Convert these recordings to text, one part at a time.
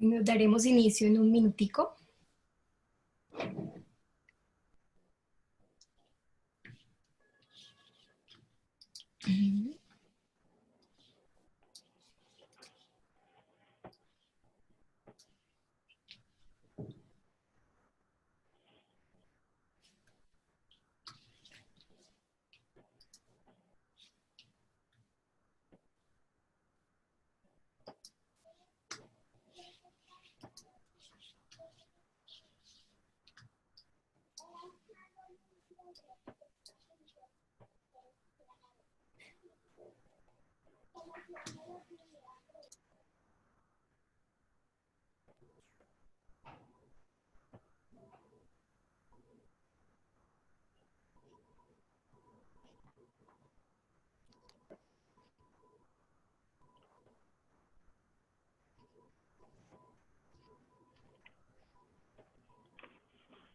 Nos daremos inicio en un minutico.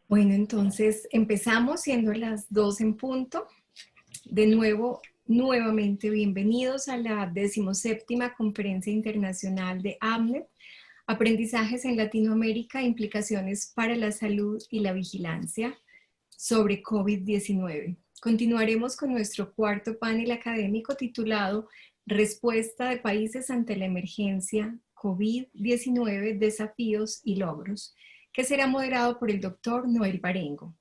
Bueno, entonces empezamos siendo las 2 en punto. De nuevo, nuevamente bienvenidos a la 17ª Conferencia Internacional de AMNET, Aprendizajes en Latinoamérica, Implicaciones para la Salud y la Vigilancia sobre COVID-19. Continuaremos con nuestro cuarto panel académico titulado Respuesta de países ante la emergencia COVID-19, desafíos y logros, que será moderado por el doctor Noel Barengo.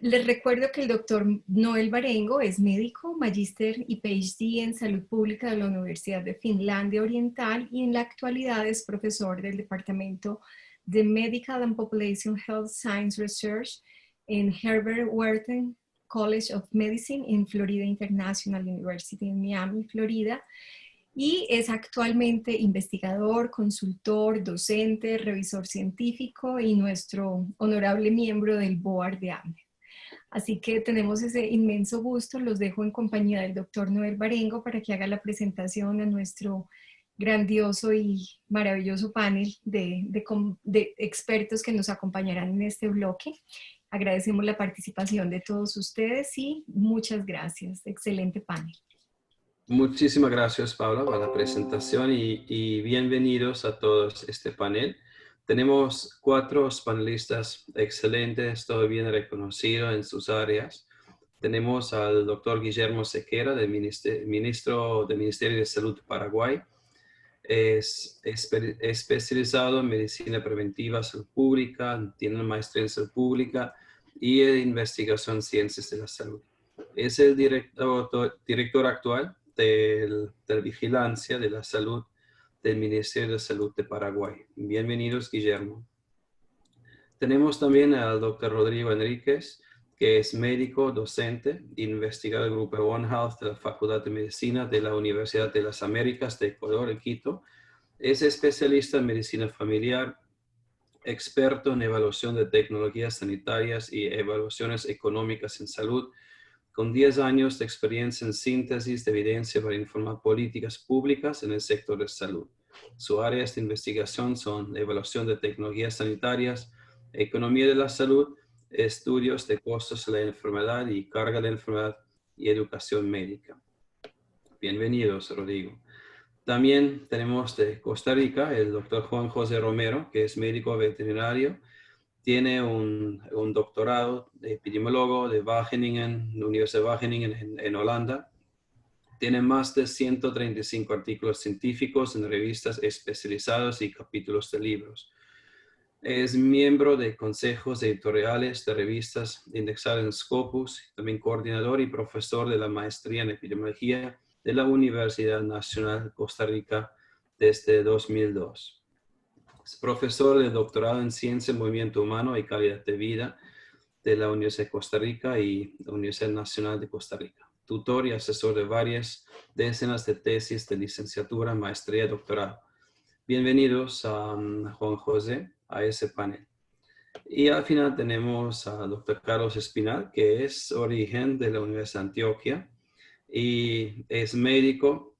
Les recuerdo que el doctor Noel Barengo es médico, magíster y PhD en Salud Pública de la Universidad de Finlandia Oriental y en la actualidad es profesor del Departamento de Medical and Population Health Science Research en Herbert Wharton College of Medicine en Florida International University en Miami, Florida, y es actualmente investigador, consultor, docente, revisor científico y nuestro honorable miembro del Board de AMNET. Así que tenemos ese inmenso gusto, los dejo en compañía del doctor Noel Barengo para que haga la presentación a nuestro grandioso y maravilloso panel de expertos que nos acompañarán en este bloque. Agradecemos la participación de todos ustedes y muchas gracias. Excelente panel. Muchísimas gracias, Paula, por la presentación y bienvenidos a todos este panel. Tenemos 4 panelistas excelentes, todos bien reconocidos en sus áreas. Tenemos al doctor Guillermo Sequera, ministro del Ministerio de Salud de Paraguay. Es especializado en medicina preventiva, salud pública, tiene una maestría en salud pública y en investigación en ciencias de la salud. Es el director actual de Vigilancia de la Salud del Ministerio de Salud de Paraguay. Bienvenidos, Guillermo. Tenemos también al doctor Rodrigo Enríquez, que es médico, docente, investigador del Grupo One Health de la Facultad de Medicina de la Universidad de las Américas de Ecuador, en Quito. Es especialista en medicina familiar, experto en evaluación de tecnologías sanitarias y evaluaciones económicas en salud, con 10 años de experiencia en síntesis de evidencia para informar políticas públicas en el sector de salud. Sus áreas de investigación son evaluación de tecnologías sanitarias, economía de la salud, estudios de costos de la enfermedad y carga de la enfermedad y educación médica. Bienvenidos, Rodrigo. También tenemos de Costa Rica el doctor Juan José Romero, que es médico veterinario. Tiene un doctorado de epidemiólogo de Wageningen, la Universidad de Wageningen en Holanda. Tiene más de 135 artículos científicos en revistas especializadas y capítulos de libros. Es miembro de consejos editoriales de revistas indexadas en Scopus, también coordinador y profesor de la maestría en epidemiología de la Universidad Nacional de Costa Rica desde 2002. Es profesor de doctorado en Ciencia, Movimiento Humano y Calidad de Vida de la Universidad de Costa Rica y la Universidad Nacional de Costa Rica. Tutor y asesor de varias decenas de tesis de licenciatura, maestría y doctorado. Bienvenidos a Juan José a ese panel. Y al final tenemos al doctor Carlos Espinal, que es origen de la Universidad de Antioquia y es médico,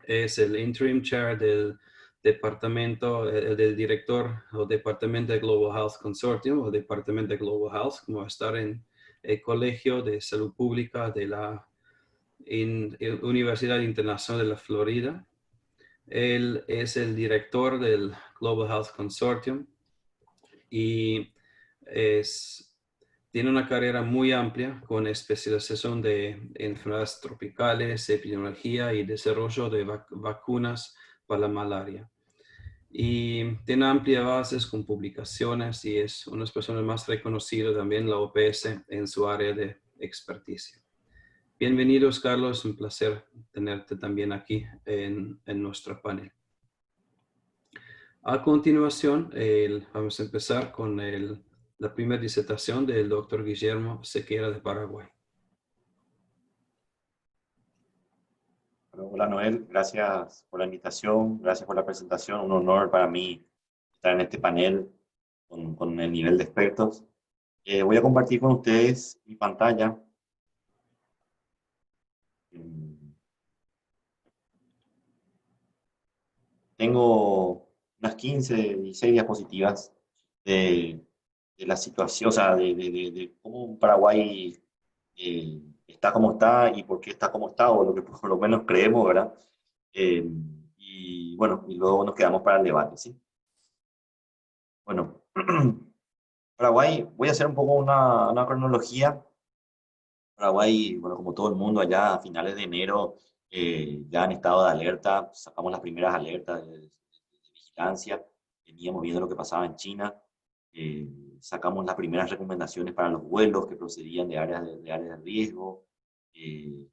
es el interim chair del departamento, del director o departamento de Global Health Consortium o departamento de Global Health, como estar en el Colegio de Salud Pública de la Universidad Internacional de la Florida. Él es el director del Global Health Consortium y tiene una carrera muy amplia con especialización de enfermedades tropicales, epidemiología y desarrollo de vacunas para la malaria. Y tiene amplias bases con publicaciones y es una de las personas más reconocidas también en la OPS en su área de experticia. Bienvenidos, Carlos. Un placer tenerte también aquí en nuestro panel. A continuación, vamos a empezar con la primera disertación del doctor Guillermo Sequeira de Paraguay. Hola Noel, gracias por la invitación, gracias por la presentación. Un honor para mí estar en este panel con el nivel de expertos. Voy a compartir con ustedes mi pantalla. Tengo unas 15, 16 diapositivas de la situación, o sea, de cómo Paraguay está como está y por qué está como está, o lo que por lo menos creemos, ¿verdad? Y bueno, y luego nos quedamos para el debate, ¿sí? Bueno, Paraguay, voy a hacer un poco una cronología. Paraguay, bueno, como todo el mundo allá a finales de enero ya en estado de alerta, sacamos las primeras alertas de vigilancia, veníamos viendo lo que pasaba en China, eh, sacamos las primeras recomendaciones para los vuelos que procedían de áreas de riesgo, eh,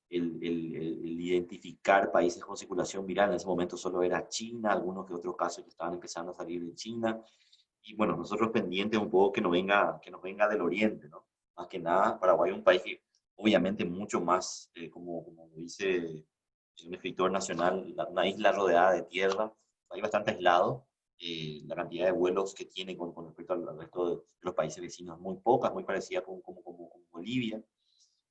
el identificar países con circulación viral, en ese momento solo era China, algunos que otros casos que estaban empezando a salir de China, y bueno, nosotros pendientes un poco que nos venga del oriente, ¿no? Más que nada, Paraguay es un país que obviamente mucho más, como dice un escritor nacional, una isla rodeada de tierra, un país bastante aislado, la cantidad de vuelos que tiene con respecto al resto de los países vecinos es muy poca, muy parecida con Bolivia.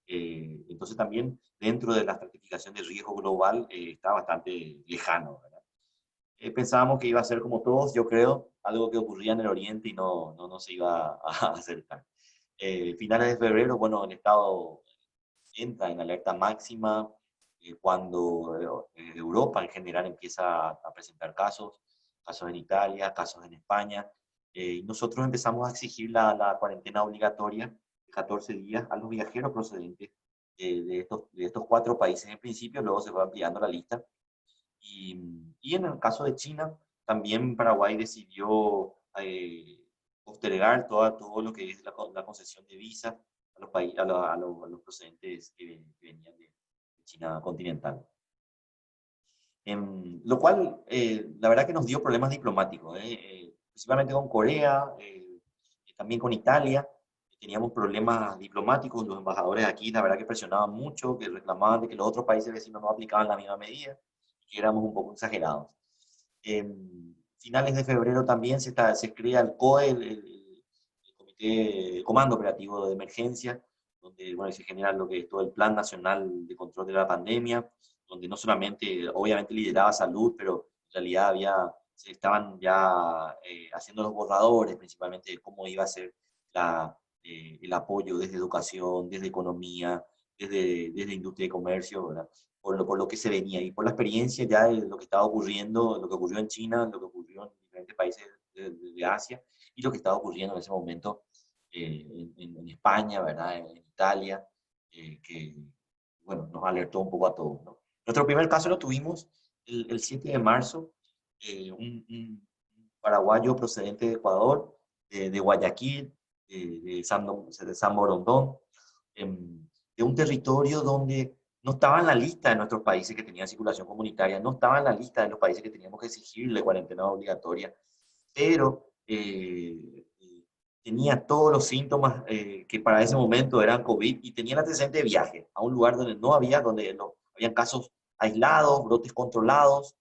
Entonces también dentro de la estratificación de riesgo global está bastante lejano, ¿verdad? Pensábamos que iba a ser como todos, yo creo, algo que ocurría en el oriente y no se iba a acercar. Finales de febrero, bueno, el Estado entra en alerta máxima cuando Europa en general empieza a presentar casos en Italia, casos en España, y nosotros empezamos a exigir la cuarentena obligatoria de 14 días a los viajeros procedentes de estos 4 países en principio, luego se va ampliando la lista. Y en el caso de China, también Paraguay decidió postergar todo lo que es la concesión de visa a los, a los procedentes que venían de China continental. Lo cual, la verdad que nos dio problemas diplomáticos, principalmente con Corea, también con Italia. Teníamos problemas diplomáticos, los embajadores aquí, la verdad que presionaban mucho, que reclamaban de que los otros países vecinos no aplicaban la misma medida, que éramos un poco exagerados. En finales de febrero también se crea el COE, Comité, el Comando Operativo de Emergencia, donde bueno, se genera lo que es todo el Plan Nacional de Control de la Pandemia, donde no solamente, obviamente lideraba salud, pero en realidad se estaban ya haciendo los borradores, principalmente de cómo iba a ser el apoyo desde educación, desde economía, desde industria y comercio, ¿verdad? Por lo que se venía y por la experiencia ya de lo que estaba ocurriendo, lo que ocurrió en China, lo que ocurrió en diferentes países de Asia y lo que estaba ocurriendo en ese momento en España, ¿verdad? En Italia, que bueno, nos alertó un poco a todos, ¿no? Nuestro primer caso lo tuvimos el 7 de marzo, un paraguayo procedente de Ecuador, de Guayaquil, de San Borondón, de un territorio donde no estaba en la lista de nuestros países que tenían circulación comunitaria, no estaba en la lista de los países que teníamos que exigirle cuarentena obligatoria, pero tenía todos los síntomas que para ese momento eran COVID y tenía el antecedente de viaje a un lugar donde no había, donde no, habían casos aislados, brotes controlados.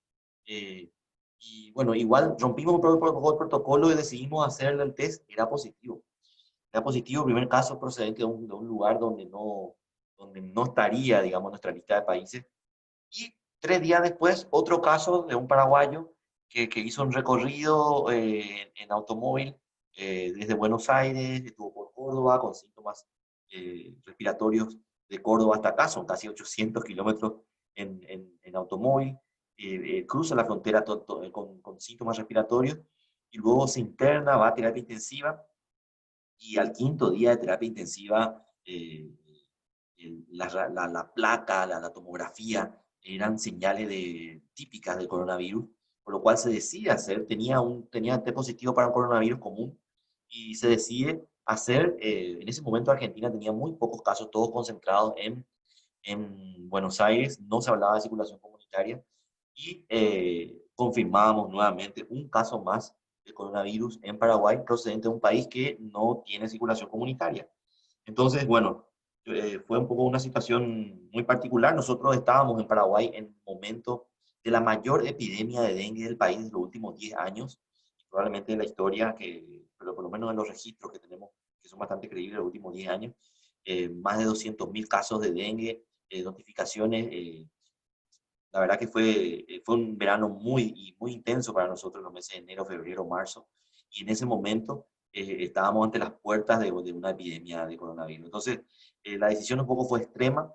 Y bueno, igual rompimos el protocolo y decidimos hacerle el test, era positivo. Era positivo, primer caso procedente de un lugar donde no estaría, digamos, nuestra lista de países. Y 3 días después, otro caso de un paraguayo que hizo un recorrido en automóvil desde Buenos Aires, estuvo por Córdoba con síntomas respiratorios de Córdoba hasta acá, son casi 800 kilómetros en automóvil. cruza la frontera con síntomas respiratorios y luego se interna, va a terapia intensiva y al 5.º día de terapia intensiva la placa, la tomografía eran señales típicas del coronavirus, por lo cual se decide hacer, tenía T positivo para un coronavirus común y se decide hacer, en ese momento Argentina tenía muy pocos casos, todos concentrados en Buenos Aires, no se hablaba de circulación comunitaria y confirmábamos nuevamente un caso más de coronavirus en Paraguay procedente de un país que no tiene circulación comunitaria. Entonces, bueno, fue un poco una situación muy particular. Nosotros estábamos en Paraguay en el momento de la mayor epidemia de dengue del país en los últimos 10 años, y probablemente de la historia, pero por lo menos en los registros que tenemos, que son bastante creíbles los últimos 10 años, más de 200.000 casos de dengue, notificaciones. La verdad que fue un verano muy intenso para nosotros, los meses de enero, febrero, marzo, y en ese momento estábamos ante las puertas de una epidemia de coronavirus. Entonces, la decisión un poco fue extrema,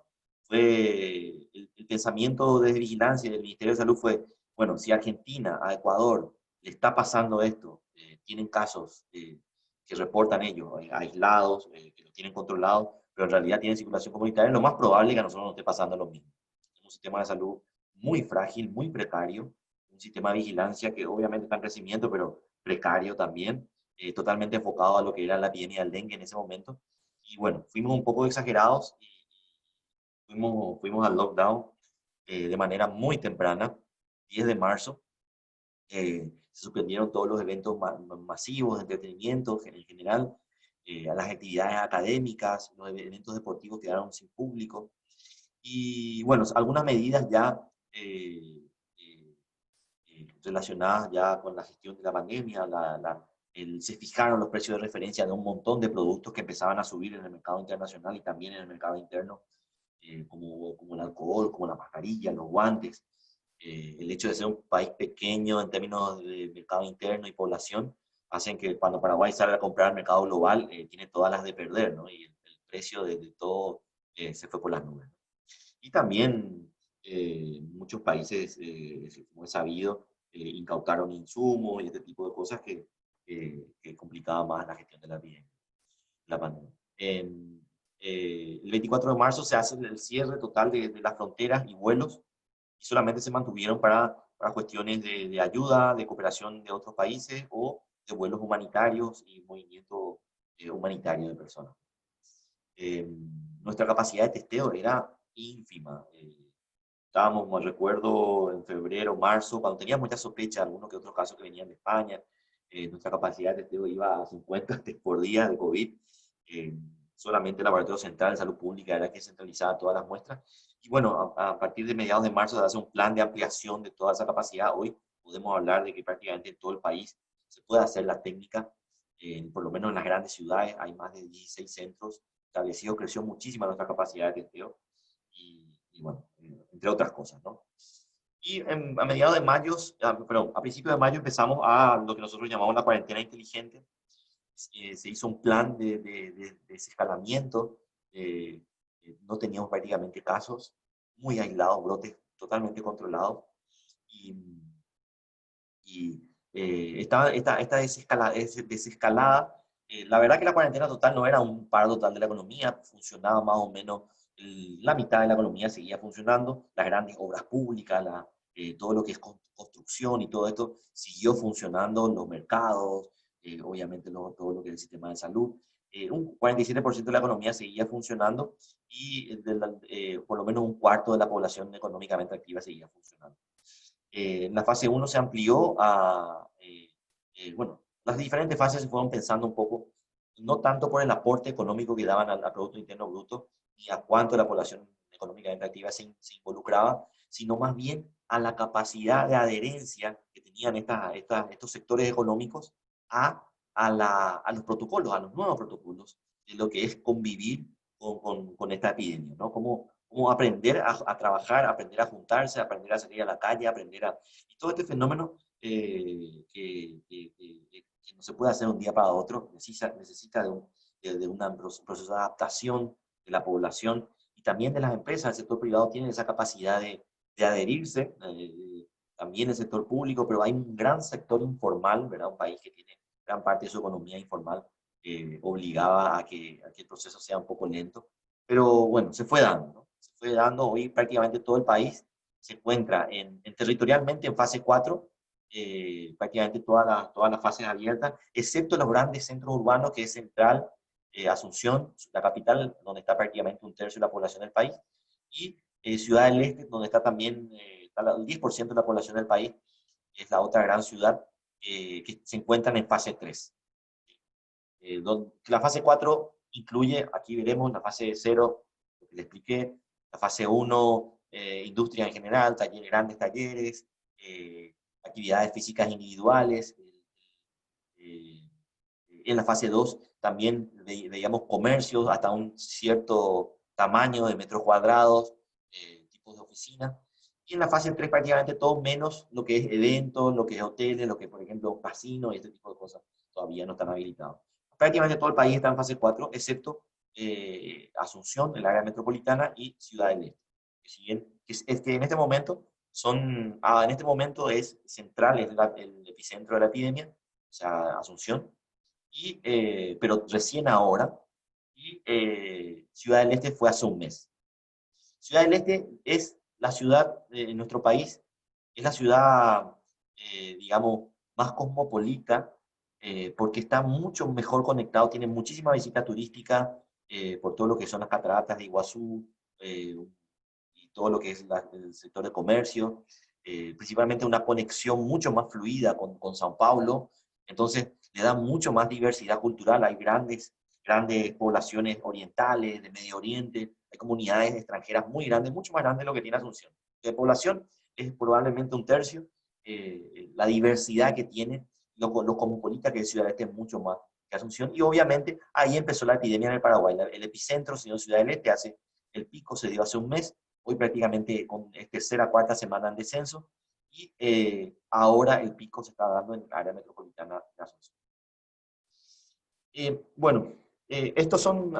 el pensamiento de vigilancia del Ministerio de Salud fue, bueno, si a Argentina, a Ecuador, le está pasando esto, tienen casos que reportan ellos, aislados, que lo tienen controlados, pero en realidad tienen circulación comunitaria, lo más probable es que a nosotros nos esté pasando lo mismo. Es un sistema de salud muy frágil, muy precario, un sistema de vigilancia que obviamente está en crecimiento, pero precario también, totalmente enfocado a lo que era la epidemia del dengue en ese momento. Y bueno, fuimos un poco exagerados y fuimos al lockdown de manera muy temprana, 10 de marzo. Se suspendieron todos los eventos masivos de entretenimiento en general, a las actividades académicas, los eventos deportivos quedaron sin público. Y bueno, algunas medidas ya eh, eh, relacionadas ya con la gestión de la pandemia, se fijaron los precios de referencia de un montón de productos que empezaban a subir en el mercado internacional y también en el mercado interno, como el alcohol, como la mascarilla, los guantes. El hecho de ser un país pequeño en términos de mercado interno y población, hacen que cuando Paraguay salga a comprar al mercado global, tiene todas las de perder, ¿no? Y el precio de todo se fue por las nubes. Y también muchos países, como es sabido, incautaron insumos y este tipo de cosas que complicaban más la gestión de la pandemia. El 24 de marzo se hace el cierre total de las fronteras y vuelos, y solamente se mantuvieron para cuestiones de ayuda, de cooperación de otros países o de vuelos humanitarios y movimiento humanitario de personas. Nuestra capacidad de testeo era ínfima. Estábamos, me recuerdo, en febrero, marzo, cuando teníamos mucha sospecha, algunos que otros casos que venían de España, nuestra capacidad de testeo iba a 50 test por día de COVID. Solamente el Laboratorio Central de Salud Pública era que centralizaba todas las muestras. Y bueno, a partir de mediados de marzo se hace un plan de ampliación de toda esa capacidad. Hoy podemos hablar de que prácticamente en todo el país se puede hacer la técnica, por lo menos en las grandes ciudades hay más de 16 centros establecidos, creció muchísimo nuestra capacidad de testeo y bueno, entre otras cosas, ¿no? Y a mediados de mayo, perdón, a principios de mayo empezamos a lo que nosotros llamamos la cuarentena inteligente. Se hizo un plan de desescalamiento, no teníamos prácticamente casos, muy aislados, brotes totalmente controlados. Y esta desescalada, la verdad que la cuarentena total no era un paro total de la economía, funcionaba más o menos, la mitad de la economía seguía funcionando, las grandes obras públicas, todo lo que es construcción y todo esto siguió funcionando, los mercados, obviamente todo lo que es el sistema de salud. Un 47% de la economía seguía funcionando y por lo menos un cuarto de la población económicamente activa seguía funcionando. En la fase 1 se amplió bueno, las diferentes fases se fueron pensando un poco, no tanto por el aporte económico que daban al Producto Interno Bruto, ni a cuánto la población económicamente activa se involucraba, sino más bien a la capacidad de adherencia que tenían estos sectores económicos a los protocolos, a los nuevos protocolos, de lo que es convivir con esta epidemia, ¿no? Cómo aprender a trabajar, aprender a juntarse, aprender a salir a la calle, y todo este fenómeno que no se puede hacer un día para otro, necesita de un proceso de adaptación de la población y también de las empresas. El sector privado tiene esa capacidad de adherirse, también el sector público, pero hay un gran sector informal, ¿verdad? Un país que tiene gran parte de su economía informal, obligaba a que el proceso sea un poco lento. Pero bueno, se fue dando, ¿no? Se fue dando. Hoy prácticamente todo el país se encuentra territorialmente en fase 4, prácticamente todas las fases abiertas, excepto los grandes centros urbanos, que es Central, Asunción, la capital, donde está prácticamente un tercio de la población del país, y Ciudad del Este, donde está también está el 10% de la población del país, es la otra gran ciudad, que se encuentran en fase 3. La fase 4 incluye, aquí veremos la fase 0, lo que le expliqué, la fase 1, industria en general, grandes talleres, actividades físicas individuales. En la fase 2 también veíamos comercios hasta un cierto tamaño de metros cuadrados, tipos de oficinas. Y en la fase 3 prácticamente todo menos lo que es eventos, lo que es hoteles, lo que por ejemplo casinos y este tipo de cosas todavía no están habilitados. Prácticamente todo el país está en fase 4, excepto Asunción, el área metropolitana, y Ciudad del Este. Es que en este momento en este momento es central, es el epicentro de la epidemia, o sea, Asunción, pero recién ahora, y Ciudad del Este fue hace un mes. Ciudad del Este es la ciudad en nuestro país, es la ciudad, digamos, más cosmopolita, porque está mucho mejor conectado, tiene muchísima visita turística por todo lo que son las cataratas de Iguazú, y todo lo que es el sector de comercio, principalmente una conexión mucho más fluida con São Paulo. Entonces le da mucho más diversidad cultural, hay grandes poblaciones orientales, de Medio Oriente, hay comunidades extranjeras muy grandes, mucho más grandes de lo que tiene Asunción. De población es probablemente un tercio, la diversidad que tiene, lo cosmopolita que es Ciudad del Este es mucho más que Asunción, y obviamente ahí empezó la epidemia en el Paraguay. El epicentro, señor Ciudad del Este, el pico se dio hace un mes, hoy prácticamente con tercera, cuarta semana en descenso, y ahora el pico se está dando en el área metropolitana de Asunción. Bueno, estos son,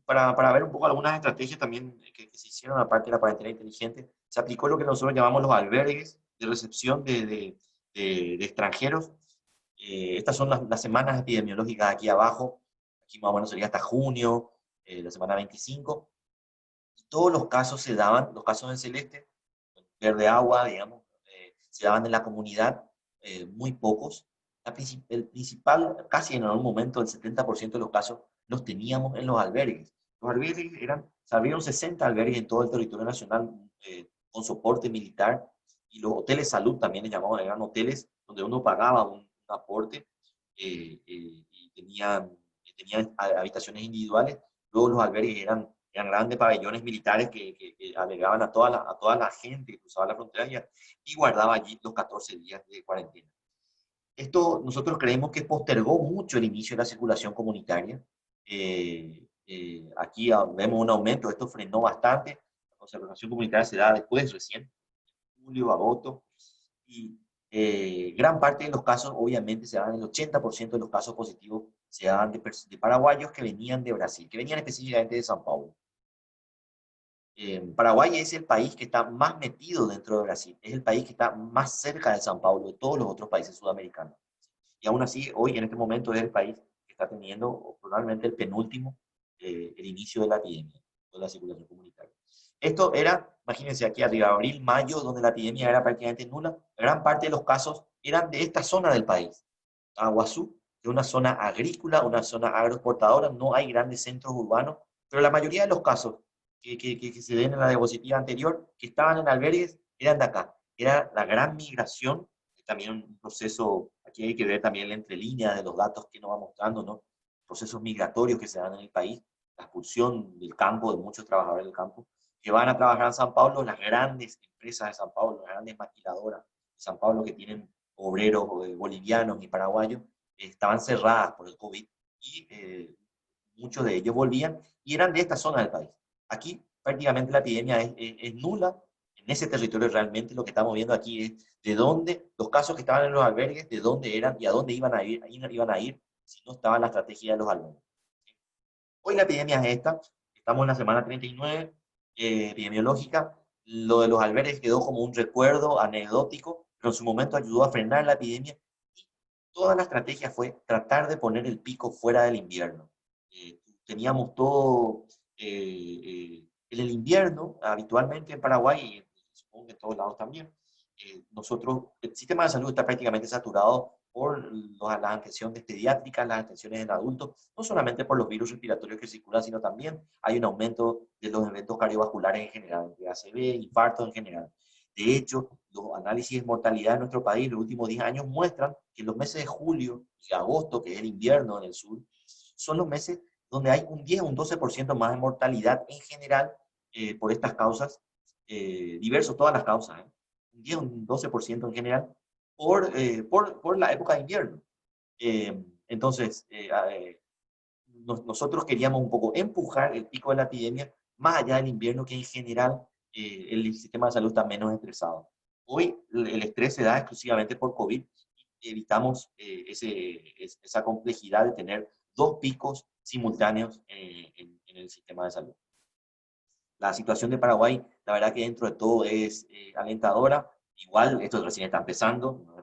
para ver un poco algunas estrategias también que se hicieron, aparte de la cuarentena inteligente, se aplicó lo que nosotros llamamos los albergues de recepción de extranjeros. Estas son las semanas epidemiológicas aquí abajo, aquí más o menos sería hasta junio, la semana 25, y todos los casos se daban, los casos en celeste, verde agua, digamos, se daban en la comunidad, muy pocos. El principal, casi en algún momento, el 70% de los casos los teníamos en los albergues. Los albergues se abrieron 60 albergues en todo el territorio nacional, con soporte militar, y los hoteles salud también les llamaban, eran hoteles donde uno pagaba un aporte, y tenían habitaciones individuales. Luego los albergues eran grandes pabellones militares que albergaban a toda la gente que cruzaba la frontera y guardaba allí los 14 días de cuarentena. Esto nosotros creemos que postergó mucho el inicio de la circulación comunitaria. Aquí vemos un aumento, esto frenó bastante. La circulación comunitaria se da después, recién, julio, agosto, y gran parte de los casos, obviamente, se dan, el 80% de los casos positivos se dan de paraguayos que venían de Brasil, que venían específicamente de São Paulo. Paraguay es el país que está más metido dentro de Brasil, es el país que está más cerca de São Paulo de todos los otros países sudamericanos. Y aún así, hoy en este momento es el país que está teniendo probablemente el penúltimo, el inicio de la epidemia, de la circulación comunitaria. Esto era, imagínense aquí arriba, abril, mayo, donde la epidemia era prácticamente nula. Gran parte de los casos eran de esta zona del país. Aguazú, de una zona agrícola, una zona agroexportadora, no hay grandes centros urbanos, pero la mayoría de los casos que se den en la diapositiva anterior, que estaban en albergues, eran de acá. Era la gran migración, también un proceso, aquí hay que ver también la entrelínea de los datos que nos va mostrando, ¿no? Procesos migratorios que se dan en el país, la expulsión del campo, de muchos trabajadores del campo, que van a trabajar en San Pablo, las grandes empresas de San Pablo, las grandes maquiladoras de San Pablo que tienen obreros bolivianos y paraguayos, estaban cerradas por el COVID, y muchos de ellos volvían y eran de esta zona del país. Aquí prácticamente la epidemia es nula. En ese territorio realmente lo que estamos viendo aquí es de dónde, los casos que estaban en los albergues, de dónde eran y a dónde iban a ir si no estaba la estrategia de los albergues. Hoy la epidemia es esta, estamos en la semana 39 epidemiológica. Lo de los albergues quedó como un recuerdo anecdótico, pero en su momento ayudó a frenar la epidemia. Y toda la estrategia fue tratar de poner el pico fuera del invierno. Teníamos todo en el invierno, habitualmente en Paraguay, y supongo que en todos lados también, nosotros, el sistema de salud está prácticamente saturado por las atenciones pediátricas, las atenciones en adultos, no solamente por los virus respiratorios que circulan, sino también hay un aumento de los eventos cardiovasculares en general, de ACV, infartos en general. De hecho, los análisis de mortalidad en nuestro país en los últimos 10 años muestran que en los meses de julio y agosto, que es el invierno en el sur, son los meses donde hay un 10 o un 12% más de mortalidad en general por estas causas, diversos, todas las causas, un 10 o un 12% en general, por la época de invierno. Entonces, nosotros queríamos un poco empujar el pico de la epidemia más allá del invierno, que en general el sistema de salud está menos estresado. Hoy el estrés se da exclusivamente por COVID y evitamos esa complejidad de tener dos picos simultáneos en el sistema de salud. La situación de Paraguay, la verdad que dentro de todo es alentadora. Igual, esto recién está empezando, no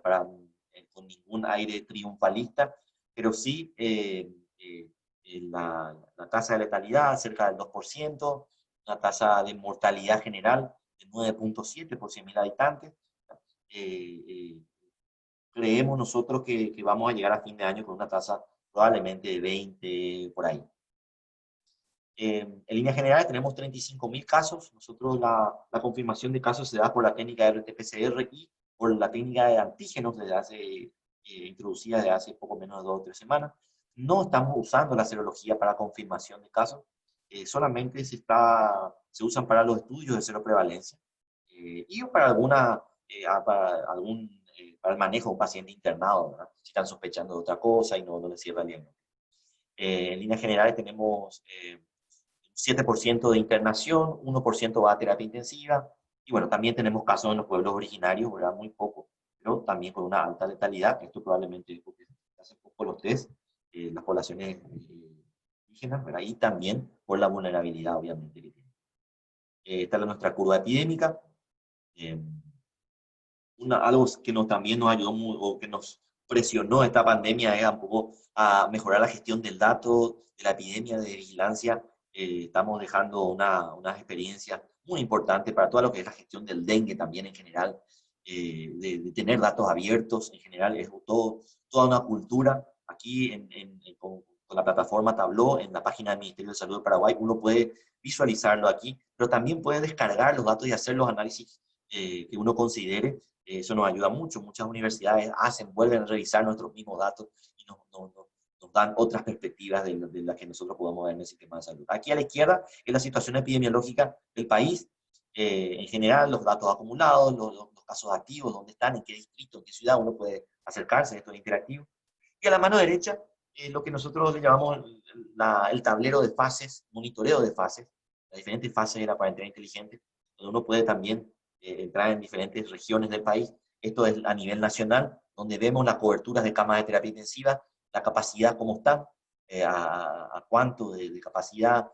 es con ningún aire triunfalista, pero sí la tasa de letalidad cerca del 2%, una tasa de mortalidad general de 9.7 por 100.000 habitantes. Creemos nosotros que vamos a llegar a fin de año con una tasa probablemente de 20 por ahí. En líneas generales tenemos 35.000 casos. Nosotros la confirmación de casos se da por la técnica de RT-PCR y por la técnica de antígenos introducida desde hace poco menos de 2 o 3 semanas. No estamos usando la serología para confirmación de casos, solamente se usan para los estudios de seroprevalencia y para para el manejo de un paciente internado, ¿verdad? Si están sospechando de otra cosa y no les sirve el diagnóstico. En líneas generales tenemos 7% de internación, 1% va a terapia intensiva, y bueno, también tenemos casos en los pueblos originarios, ¿verdad? Muy poco, pero también con una alta letalidad. Esto probablemente porque hace poco los test, las poblaciones indígenas, ¿verdad? Y también por la vulnerabilidad, obviamente, que tienen. Esta es nuestra curva epidémica. Algo que también nos ayudó o que nos presionó esta pandemia es un poco a mejorar la gestión del dato, de la epidemia, de vigilancia. Estamos dejando unas experiencias muy importantes para todo lo que es la gestión del dengue también en general, de tener datos abiertos en general, es toda una cultura. Aquí con la plataforma Tableau, en la página del Ministerio de Salud de Paraguay, uno puede visualizarlo aquí, pero también puede descargar los datos y hacer los análisis que uno considere. Eso nos ayuda mucho. Muchas universidades vuelven a revisar nuestros mismos datos y nos dan otras perspectivas de las que nosotros podemos ver en el sistema de salud. Aquí a la izquierda es la situación epidemiológica del país, en general, los datos acumulados, los casos activos, dónde están, en qué distrito, en qué ciudad, uno puede acercarse, esto es interactivo. Y a la mano derecha, lo que nosotros le llamamos el tablero de fases, monitoreo de fases, las diferentes fases de la cuarentena inteligente, donde uno puede también entrar en diferentes regiones del país. Esto es a nivel nacional, donde vemos las coberturas de camas de terapia intensiva, la capacidad, cómo están, a cuánto de capacidad,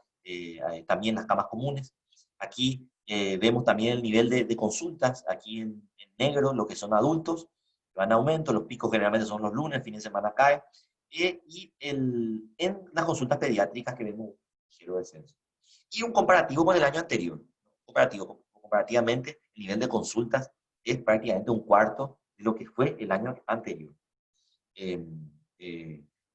también las camas comunes. Aquí vemos también el nivel de consultas, aquí en negro, lo que son adultos, van a aumento, los picos generalmente son los lunes, el fin de semana cae, y en las consultas pediátricas que vemos ligero descenso. Y un comparativo con el año anterior, comparativamente, el nivel de consultas es prácticamente un cuarto de lo que fue el año anterior.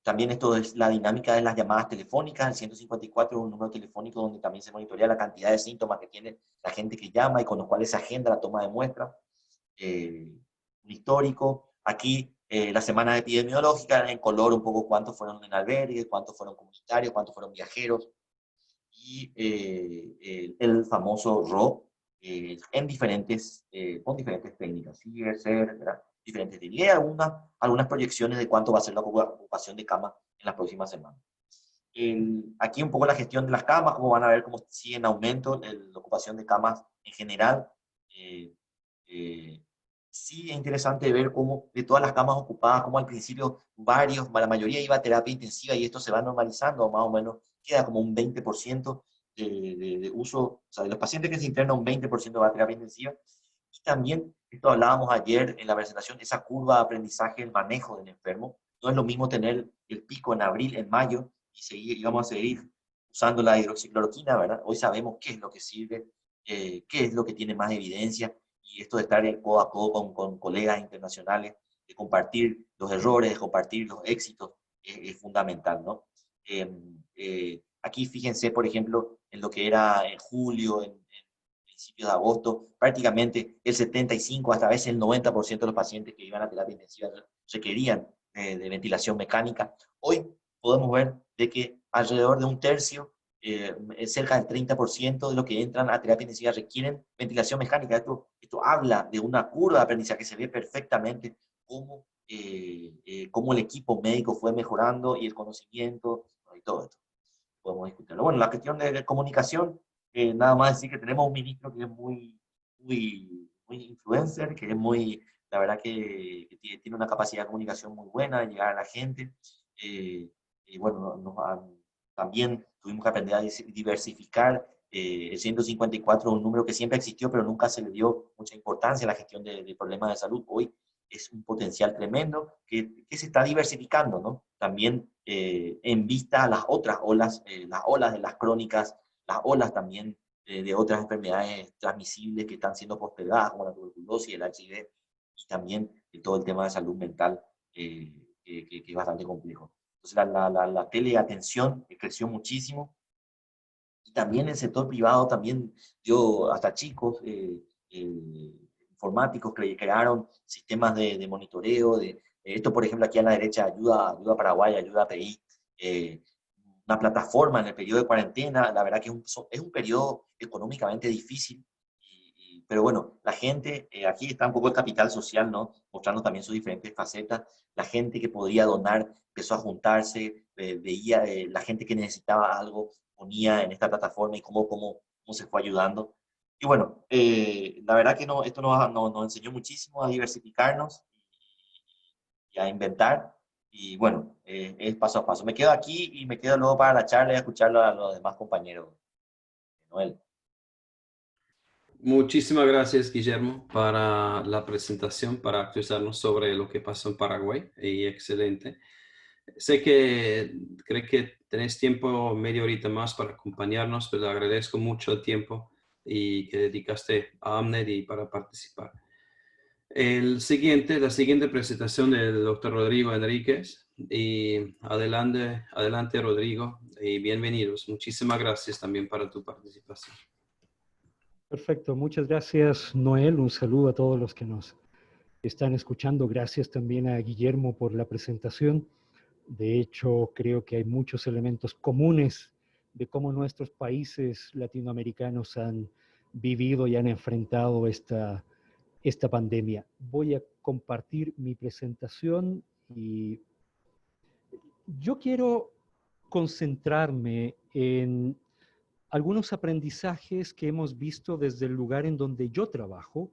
También esto es la dinámica de las llamadas telefónicas. El 154 es un número telefónico donde también se monitorea la cantidad de síntomas que tiene la gente que llama y con los cuales se agenda la toma de muestras. Un histórico. Aquí las semanas epidemiológicas, en color un poco cuántos fueron en albergue, cuántos fueron comunitarios, cuántos fueron viajeros. Y el famoso RO, con diferentes técnicas, diferentes líneas, algunas proyecciones de cuánto va a ser la ocupación de camas en las próximas semanas. Aquí un poco la gestión de las camas, como van a ver cómo sigue en aumento la ocupación de camas en general. Sí es interesante ver cómo de todas las camas ocupadas, como al principio la mayoría iba a terapia intensiva y esto se va normalizando, más o menos queda como un 20% de uso, o sea, de los pacientes que se internan un 20% va a terapia intensiva. Y también Esto hablábamos ayer en la presentación, esa curva de aprendizaje, el manejo del enfermo. No es lo mismo tener el pico en abril, en mayo, y vamos a seguir usando la hidroxicloroquina, ¿verdad? Hoy sabemos qué es lo que sirve, qué es lo que tiene más evidencia, y esto de estar codo a codo con colegas internacionales, de compartir los errores, de compartir los éxitos, es fundamental, ¿no? Aquí fíjense, por ejemplo, en lo que era en julio, en principios de agosto, prácticamente el 75, hasta a veces el 90% de los pacientes que iban a terapia intensiva requerían de ventilación mecánica. Hoy podemos ver de que alrededor de un tercio, cerca del 30% de los que entran a terapia intensiva requieren ventilación mecánica. Esto habla de una curva de aprendizaje que se ve perfectamente cómo el equipo médico fue mejorando y el conocimiento y todo esto. Podemos discutirlo. Bueno, la cuestión de comunicación, nada más decir que tenemos un ministro que es muy influencer, que es muy, la verdad que tiene una capacidad de comunicación muy buena, de llegar a la gente. Y bueno, también tuvimos que aprender a diversificar. El 154 es un número que siempre existió, pero nunca se le dio mucha importancia a la gestión de problemas de salud. Hoy es un potencial tremendo que se está diversificando, ¿no? También en vista a las otras olas, las olas de las crónicas, las olas también de otras enfermedades transmisibles que están siendo postergadas, como la tuberculosis, el HIV, y también todo el tema de salud mental, que es bastante complejo. Entonces la teleatención creció muchísimo, y también el sector privado también dio hasta chicos informáticos que crearon sistemas de monitoreo. Esto, por ejemplo, aquí a la derecha, Ayuda Paraguay, Ayuda PI, una plataforma en el periodo de cuarentena. La verdad que es un periodo económicamente difícil, pero bueno, la gente, aquí está un poco el capital social, ¿no? Mostrando también sus diferentes facetas. La gente que podría donar empezó a juntarse, veía la gente que necesitaba algo, ponía en esta plataforma y cómo se fue ayudando. Y bueno, la verdad que esto nos enseñó muchísimo a diversificarnos y a inventar. Y bueno, es paso a paso. Me quedo aquí y me quedo luego para la charla y a escuchar a los demás compañeros. Noel. Muchísimas gracias, Guillermo, para la presentación, para actualizarnos sobre lo que pasó en Paraguay. Y excelente. Sé que creo que tenés tiempo, media horita más para acompañarnos, pero agradezco mucho el tiempo y que dedicaste a AMNET y para participar. La siguiente presentación del doctor Rodrigo Enríquez. Y adelante, adelante Rodrigo, y bienvenidos. Muchísimas gracias también para tu participación. Perfecto, muchas gracias Noel, un saludo a todos los que nos están escuchando. Gracias también a Guillermo por la presentación. De hecho, creo que hay muchos elementos comunes de cómo nuestros países latinoamericanos han vivido y han enfrentado esta pandemia. Voy a compartir mi presentación y yo quiero concentrarme en algunos aprendizajes que hemos visto desde el lugar en donde yo trabajo,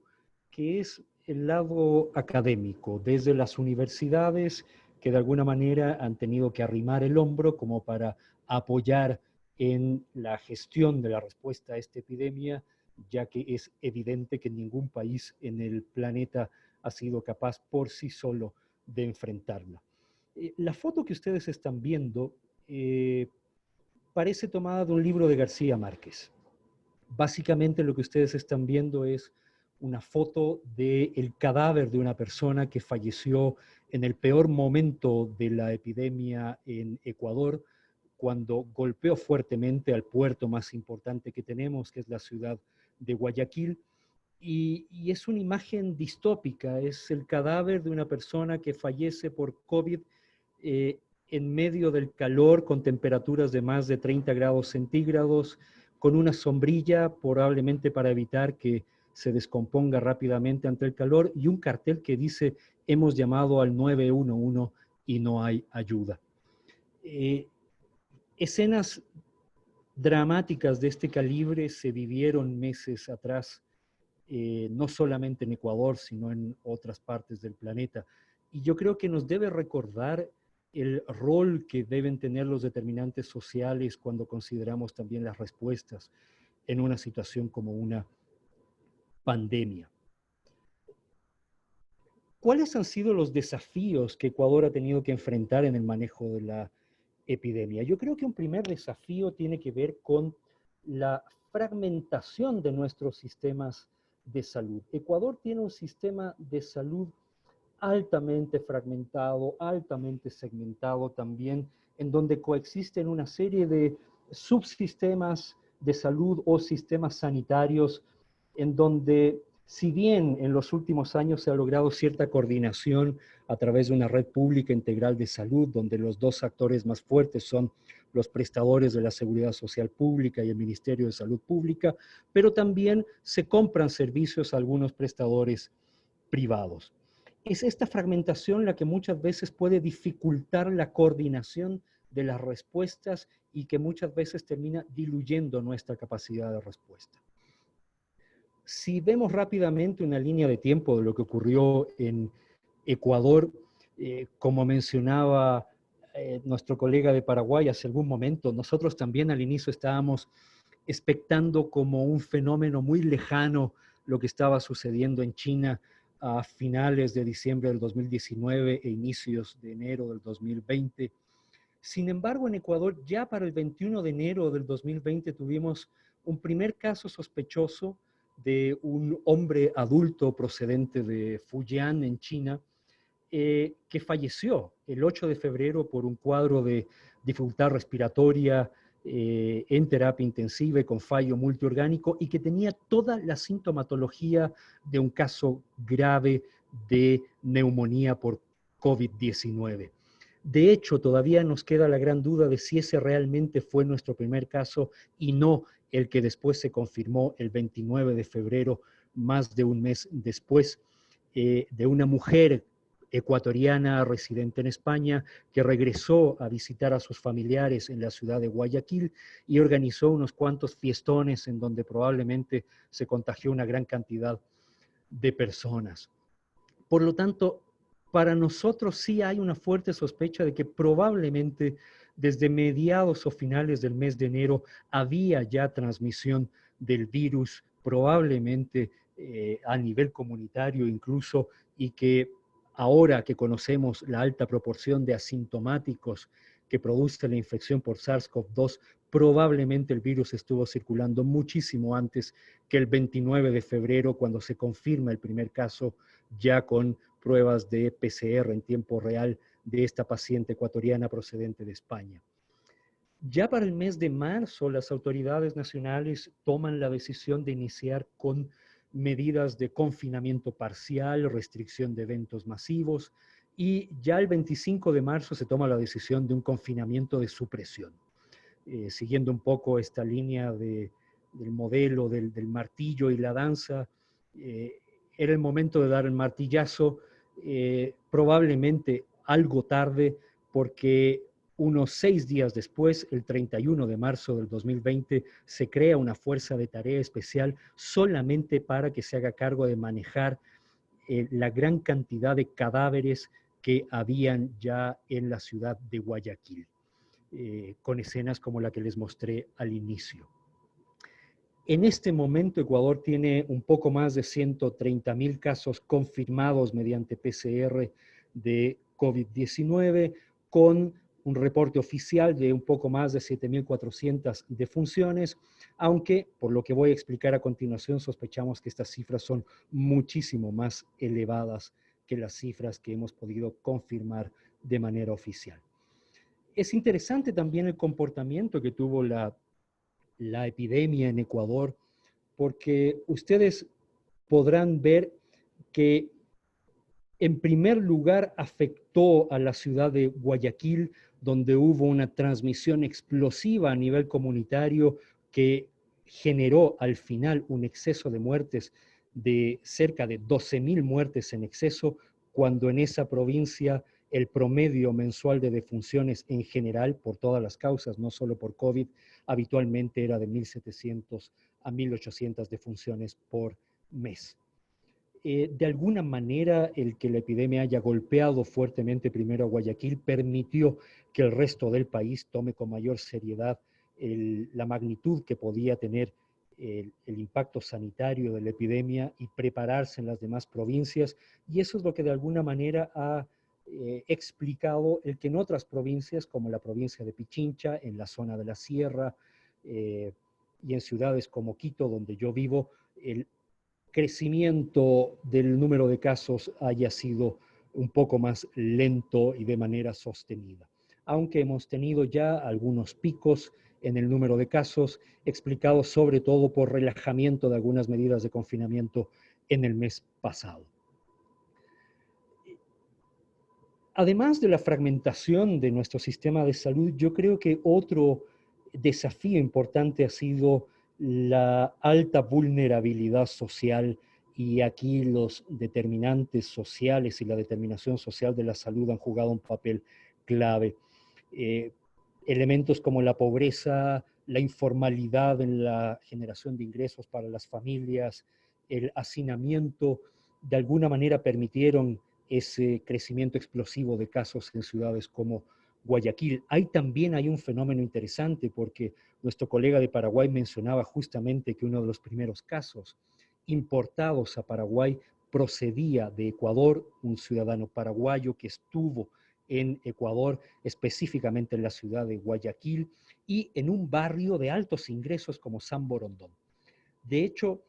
que es el lado académico, desde las universidades que de alguna manera han tenido que arrimar el hombro como para apoyar en la gestión de la respuesta a esta epidemia, ya que es evidente que ningún país en el planeta ha sido capaz por sí solo de enfrentarla. La foto que ustedes están viendo parece tomada de un libro de García Márquez. Básicamente lo que ustedes están viendo es una foto del cadáver de una persona que falleció en el peor momento de la epidemia en Ecuador, cuando golpeó fuertemente al puerto más importante que tenemos, que es la ciudad de Guayaquil. Y es una imagen distópica, es el cadáver de una persona que fallece por COVID en medio del calor, con temperaturas de más de 30 grados centígrados, con una sombrilla probablemente para evitar que se descomponga rápidamente ante el calor, y un cartel que dice: hemos llamado al 911 y no hay ayuda. Escenas dramáticas de este calibre se vivieron meses atrás, no solamente en Ecuador, sino en otras partes del planeta. Y yo creo que nos debe recordar el rol que deben tener los determinantes sociales cuando consideramos también las respuestas en una situación como una pandemia. ¿Cuáles han sido los desafíos que Ecuador ha tenido que enfrentar en el manejo de la epidemia? Yo creo que un primer desafío tiene que ver con la fragmentación de nuestros sistemas de salud. Ecuador tiene un sistema de salud altamente fragmentado, altamente segmentado también, en donde coexisten una serie de subsistemas de salud o sistemas sanitarios, en donde, si bien en los últimos años se ha logrado cierta coordinación a través de una red pública integral de salud, donde los dos actores más fuertes son los prestadores de la Seguridad Social Pública y el Ministerio de Salud Pública, pero también se compran servicios a algunos prestadores privados. Es esta fragmentación la que muchas veces puede dificultar la coordinación de las respuestas y que muchas veces termina diluyendo nuestra capacidad de respuesta. Si vemos rápidamente una línea de tiempo de lo que ocurrió en Ecuador, como mencionaba nuestro colega de Paraguay hace algún momento, nosotros también al inicio estábamos expectando como un fenómeno muy lejano lo que estaba sucediendo en China a finales de diciembre del 2019 e inicios de enero del 2020. Sin embargo, en Ecuador ya para el 21 de enero del 2020 tuvimos un primer caso sospechoso de un hombre adulto procedente de Fujian, en China, que falleció el 8 de febrero por un cuadro de dificultad respiratoria en terapia intensiva y con fallo multiorgánico, y que tenía toda la sintomatología de un caso grave de neumonía por COVID-19. De hecho, todavía nos queda la gran duda de si ese realmente fue nuestro primer caso y no el que después se confirmó el 29 de febrero, más de un mes después, de una mujer ecuatoriana residente en España que regresó a visitar a sus familiares en la ciudad de Guayaquil y organizó unos cuantos fiestones en donde probablemente se contagió una gran cantidad de personas. Por lo tanto, para nosotros sí hay una fuerte sospecha de que probablemente desde mediados o finales del mes de enero había ya transmisión del virus, probablemente a nivel comunitario incluso, y que ahora que conocemos la alta proporción de asintomáticos que produce la infección por SARS-CoV-2, probablemente el virus estuvo circulando muchísimo antes que el 29 de febrero, cuando se confirma el primer caso ya con pruebas de PCR en tiempo real de esta paciente ecuatoriana procedente de España. Ya para el mes de marzo, las autoridades nacionales toman la decisión de iniciar con medidas de confinamiento parcial, restricción de eventos masivos, y ya el 25 de marzo se toma la decisión de un confinamiento de supresión. Siguiendo un poco esta línea del modelo del martillo y la danza, era el momento de dar el martillazo, probablemente algo tarde, porque unos 6 días después, el 31 de marzo del 2020, se crea una fuerza de tarea especial solamente para que se haga cargo de manejar la gran cantidad de cadáveres que habían ya en la ciudad de Guayaquil, con escenas como la que les mostré al inicio. En este momento, Ecuador tiene un poco más de 130,000 casos confirmados mediante PCR de COVID-19, con un reporte oficial de un poco más de 7,400 defunciones, aunque, por lo que voy a explicar a continuación, sospechamos que estas cifras son muchísimo más elevadas que las cifras que hemos podido confirmar de manera oficial. Es interesante también el comportamiento que tuvo la epidemia en Ecuador, porque ustedes podrán ver que en primer lugar afectó a la ciudad de Guayaquil, donde hubo una transmisión explosiva a nivel comunitario que generó al final un exceso de muertes de cerca de 12,000 muertes en exceso, cuando en esa provincia el promedio mensual de defunciones en general, por todas las causas, no solo por COVID, habitualmente era de 1,700 a 1,800 defunciones por mes. De alguna manera, el que la epidemia haya golpeado fuertemente primero a Guayaquil permitió que el resto del país tome con mayor seriedad la magnitud que podía tener el impacto sanitario de la epidemia y prepararse en las demás provincias. Y eso es lo que de alguna manera ha explicado el que en otras provincias, como la provincia de Pichincha, en la zona de la sierra, y en ciudades como Quito, donde yo vivo, el crecimiento del número de casos haya sido un poco más lento y de manera sostenida. Aunque hemos tenido ya algunos picos en el número de casos, explicados sobre todo por relajamiento de algunas medidas de confinamiento en el mes pasado. Además de la fragmentación de nuestro sistema de salud, yo creo que otro desafío importante ha sido la alta vulnerabilidad social, y aquí los determinantes sociales y la determinación social de la salud han jugado un papel clave. Elementos como la pobreza, la informalidad en la generación de ingresos para las familias, el hacinamiento, de alguna manera permitieron ese crecimiento explosivo de casos en ciudades como Guayaquil. También hay un fenómeno interesante, porque nuestro colega de Paraguay mencionaba justamente que uno de los primeros casos importados a Paraguay procedía de Ecuador, un ciudadano paraguayo que estuvo en Ecuador, específicamente en la ciudad de Guayaquil y en un barrio de altos ingresos como San Borondón. De hecho,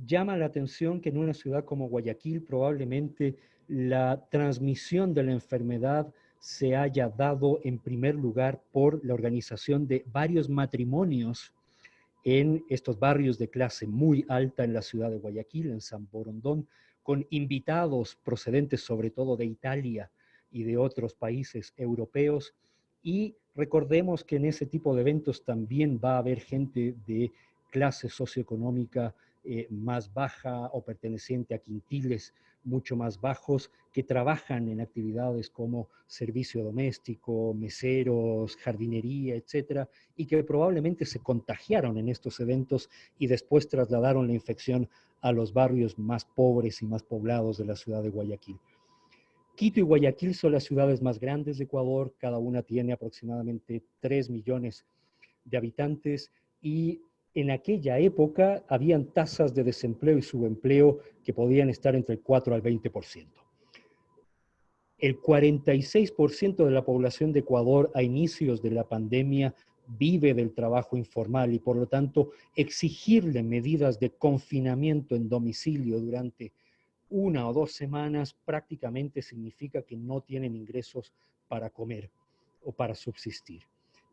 llama la atención que en una ciudad como Guayaquil probablemente la transmisión de la enfermedad se haya dado en primer lugar por la organización de varios matrimonios en estos barrios de clase muy alta en la ciudad de Guayaquil, en San Borondón, con invitados procedentes sobre todo de Italia y de otros países europeos. Y recordemos que en ese tipo de eventos también va a haber gente de clase socioeconómica más baja o perteneciente a quintiles mucho más bajos, que trabajan en actividades como servicio doméstico, meseros, jardinería, etcétera, y que probablemente se contagiaron en estos eventos y después trasladaron la infección a los barrios más pobres y más poblados de la ciudad de Guayaquil. Quito y Guayaquil son las ciudades más grandes de Ecuador, cada una tiene aproximadamente 3 millones de habitantes, y en aquella época habían tasas de desempleo y subempleo que podían estar entre el 4 al 20%. El 46% de la población de Ecuador a inicios de la pandemia vive del trabajo informal, y por lo tanto exigirle medidas de confinamiento en domicilio durante 1 o 2 semanas prácticamente significa que no tienen ingresos para comer o para subsistir.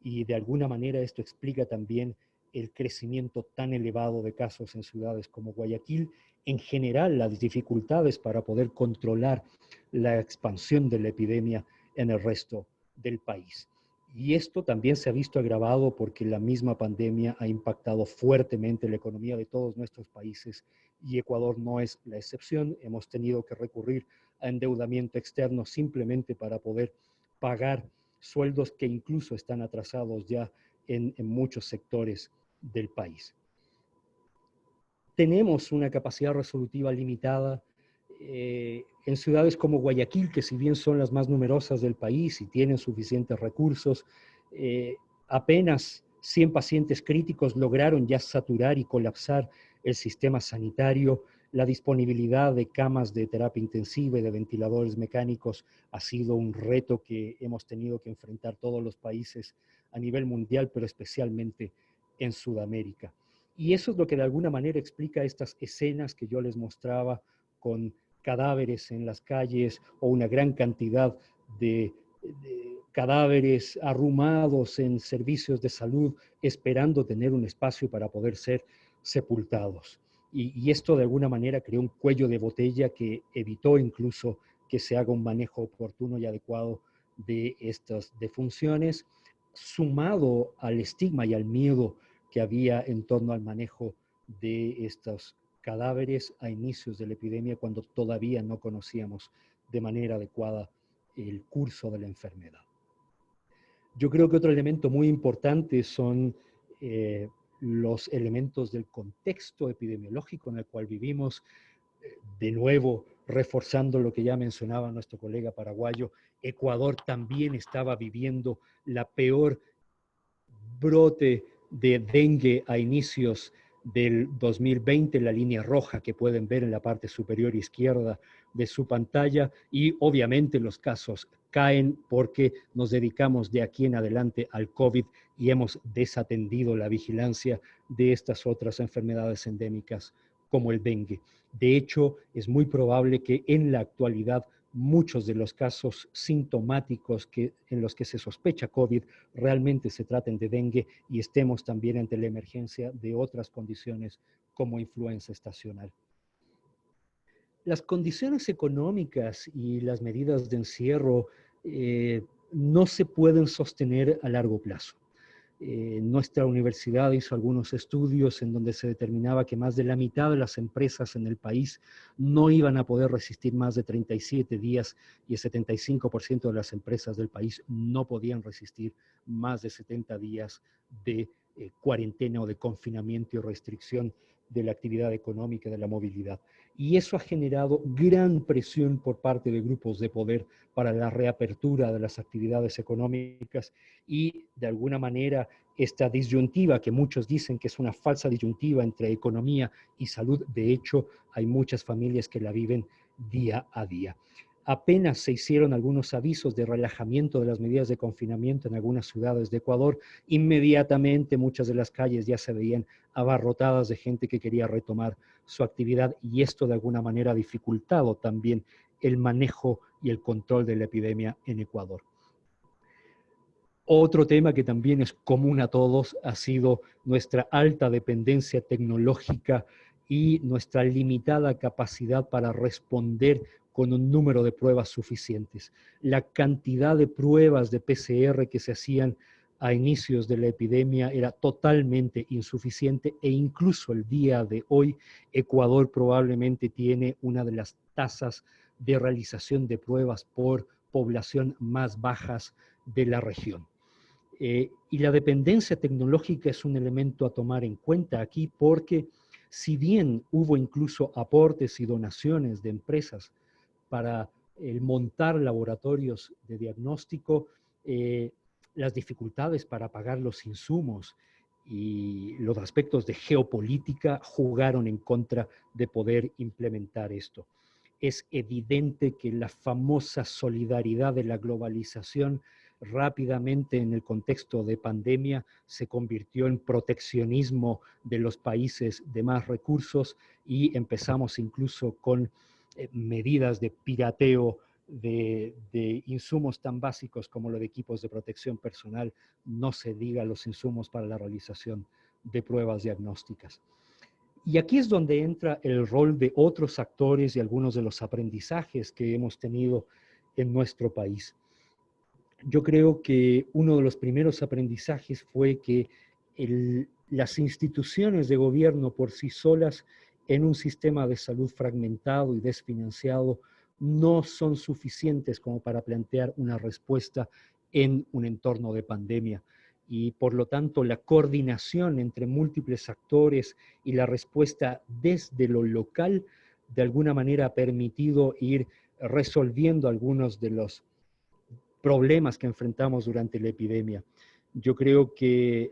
Y de alguna manera esto explica también el crecimiento tan elevado de casos en ciudades como Guayaquil, en general las dificultades para poder controlar la expansión de la epidemia en el resto del país. Y esto también se ha visto agravado porque la misma pandemia ha impactado fuertemente la economía de todos nuestros países, y Ecuador no es la excepción. Hemos tenido que recurrir a endeudamiento externo simplemente para poder pagar sueldos que incluso están atrasados ya en muchos sectores del país. Tenemos una capacidad resolutiva limitada en ciudades como Guayaquil, que si bien son las más numerosas del país y tienen suficientes recursos, apenas 100 pacientes críticos lograron ya saturar y colapsar el sistema sanitario. La disponibilidad de camas de terapia intensiva y de ventiladores mecánicos ha sido un reto que hemos tenido que enfrentar todos los países a nivel mundial, pero especialmente en Sudamérica. Y eso es lo que de alguna manera explica estas escenas que yo les mostraba, con cadáveres en las calles o una gran cantidad de cadáveres arrumados en servicios de salud esperando tener un espacio para poder ser sepultados. Y esto de alguna manera creó un cuello de botella que evitó incluso que se haga un manejo oportuno y adecuado de estas defunciones, sumado al estigma y al miedo que había en torno al manejo de estos cadáveres a inicios de la epidemia, cuando todavía no conocíamos de manera adecuada el curso de la enfermedad. Yo creo que otro elemento muy importante son los elementos del contexto epidemiológico en el cual vivimos. De nuevo, reforzando lo que ya mencionaba nuestro colega paraguayo, Ecuador también estaba viviendo la peor brote de dengue a inicios del 2020, la línea roja que pueden ver en la parte superior izquierda de su pantalla, y obviamente los casos caen porque nos dedicamos de aquí en adelante al COVID y hemos desatendido la vigilancia de estas otras enfermedades endémicas como el dengue. De hecho, es muy probable que en la actualidad muchos de los casos sintomáticos en los que se sospecha COVID realmente se traten de dengue y estemos también ante la emergencia de otras condiciones como influenza estacional. Las condiciones económicas y las medidas de encierro no se pueden sostener a largo plazo. Nuestra universidad hizo algunos estudios en donde se determinaba que más de la mitad de las empresas en el país no iban a poder resistir más de 37 días y el 75% de las empresas del país no podían resistir más de 70 días de cuarentena o de confinamiento y restricción de la actividad económica y de la movilidad. Y eso ha generado gran presión por parte de grupos de poder para la reapertura de las actividades económicas y, de alguna manera, esta disyuntiva que muchos dicen que es una falsa disyuntiva entre economía y salud, de hecho, hay muchas familias que la viven día a día. Apenas se hicieron algunos avisos de relajamiento de las medidas de confinamiento en algunas ciudades de Ecuador, inmediatamente muchas de las calles ya se veían abarrotadas de gente que quería retomar su actividad, y esto de alguna manera ha dificultado también el manejo y el control de la epidemia en Ecuador. Otro tema que también es común a todos ha sido nuestra alta dependencia tecnológica y nuestra limitada capacidad para responder con un número de pruebas suficientes. La cantidad de pruebas de PCR que se hacían a inicios de la epidemia era totalmente insuficiente, e incluso el día de hoy Ecuador probablemente tiene una de las tasas de realización de pruebas por población más bajas de la región. Y la dependencia tecnológica es un elemento a tomar en cuenta aquí, porque si bien hubo incluso aportes y donaciones de empresas para montar laboratorios de diagnóstico, las dificultades para pagar los insumos y los aspectos de geopolítica jugaron en contra de poder implementar esto. Es evidente que la famosa solidaridad de la globalización rápidamente en el contexto de pandemia se convirtió en proteccionismo de los países de más recursos, y empezamos incluso con medidas de pirateo de insumos tan básicos como los de equipos de protección personal, no se diga los insumos para la realización de pruebas diagnósticas. Y aquí es donde entra el rol de otros actores y algunos de los aprendizajes que hemos tenido en nuestro país. Yo creo que uno de los primeros aprendizajes fue que las instituciones de gobierno por sí solas en un sistema de salud fragmentado y desfinanciado no son suficientes como para plantear una respuesta en un entorno de pandemia. Y por lo tanto, la coordinación entre múltiples actores y la respuesta desde lo local de alguna manera ha permitido ir resolviendo algunos de los problemas que enfrentamos durante la epidemia. Yo creo que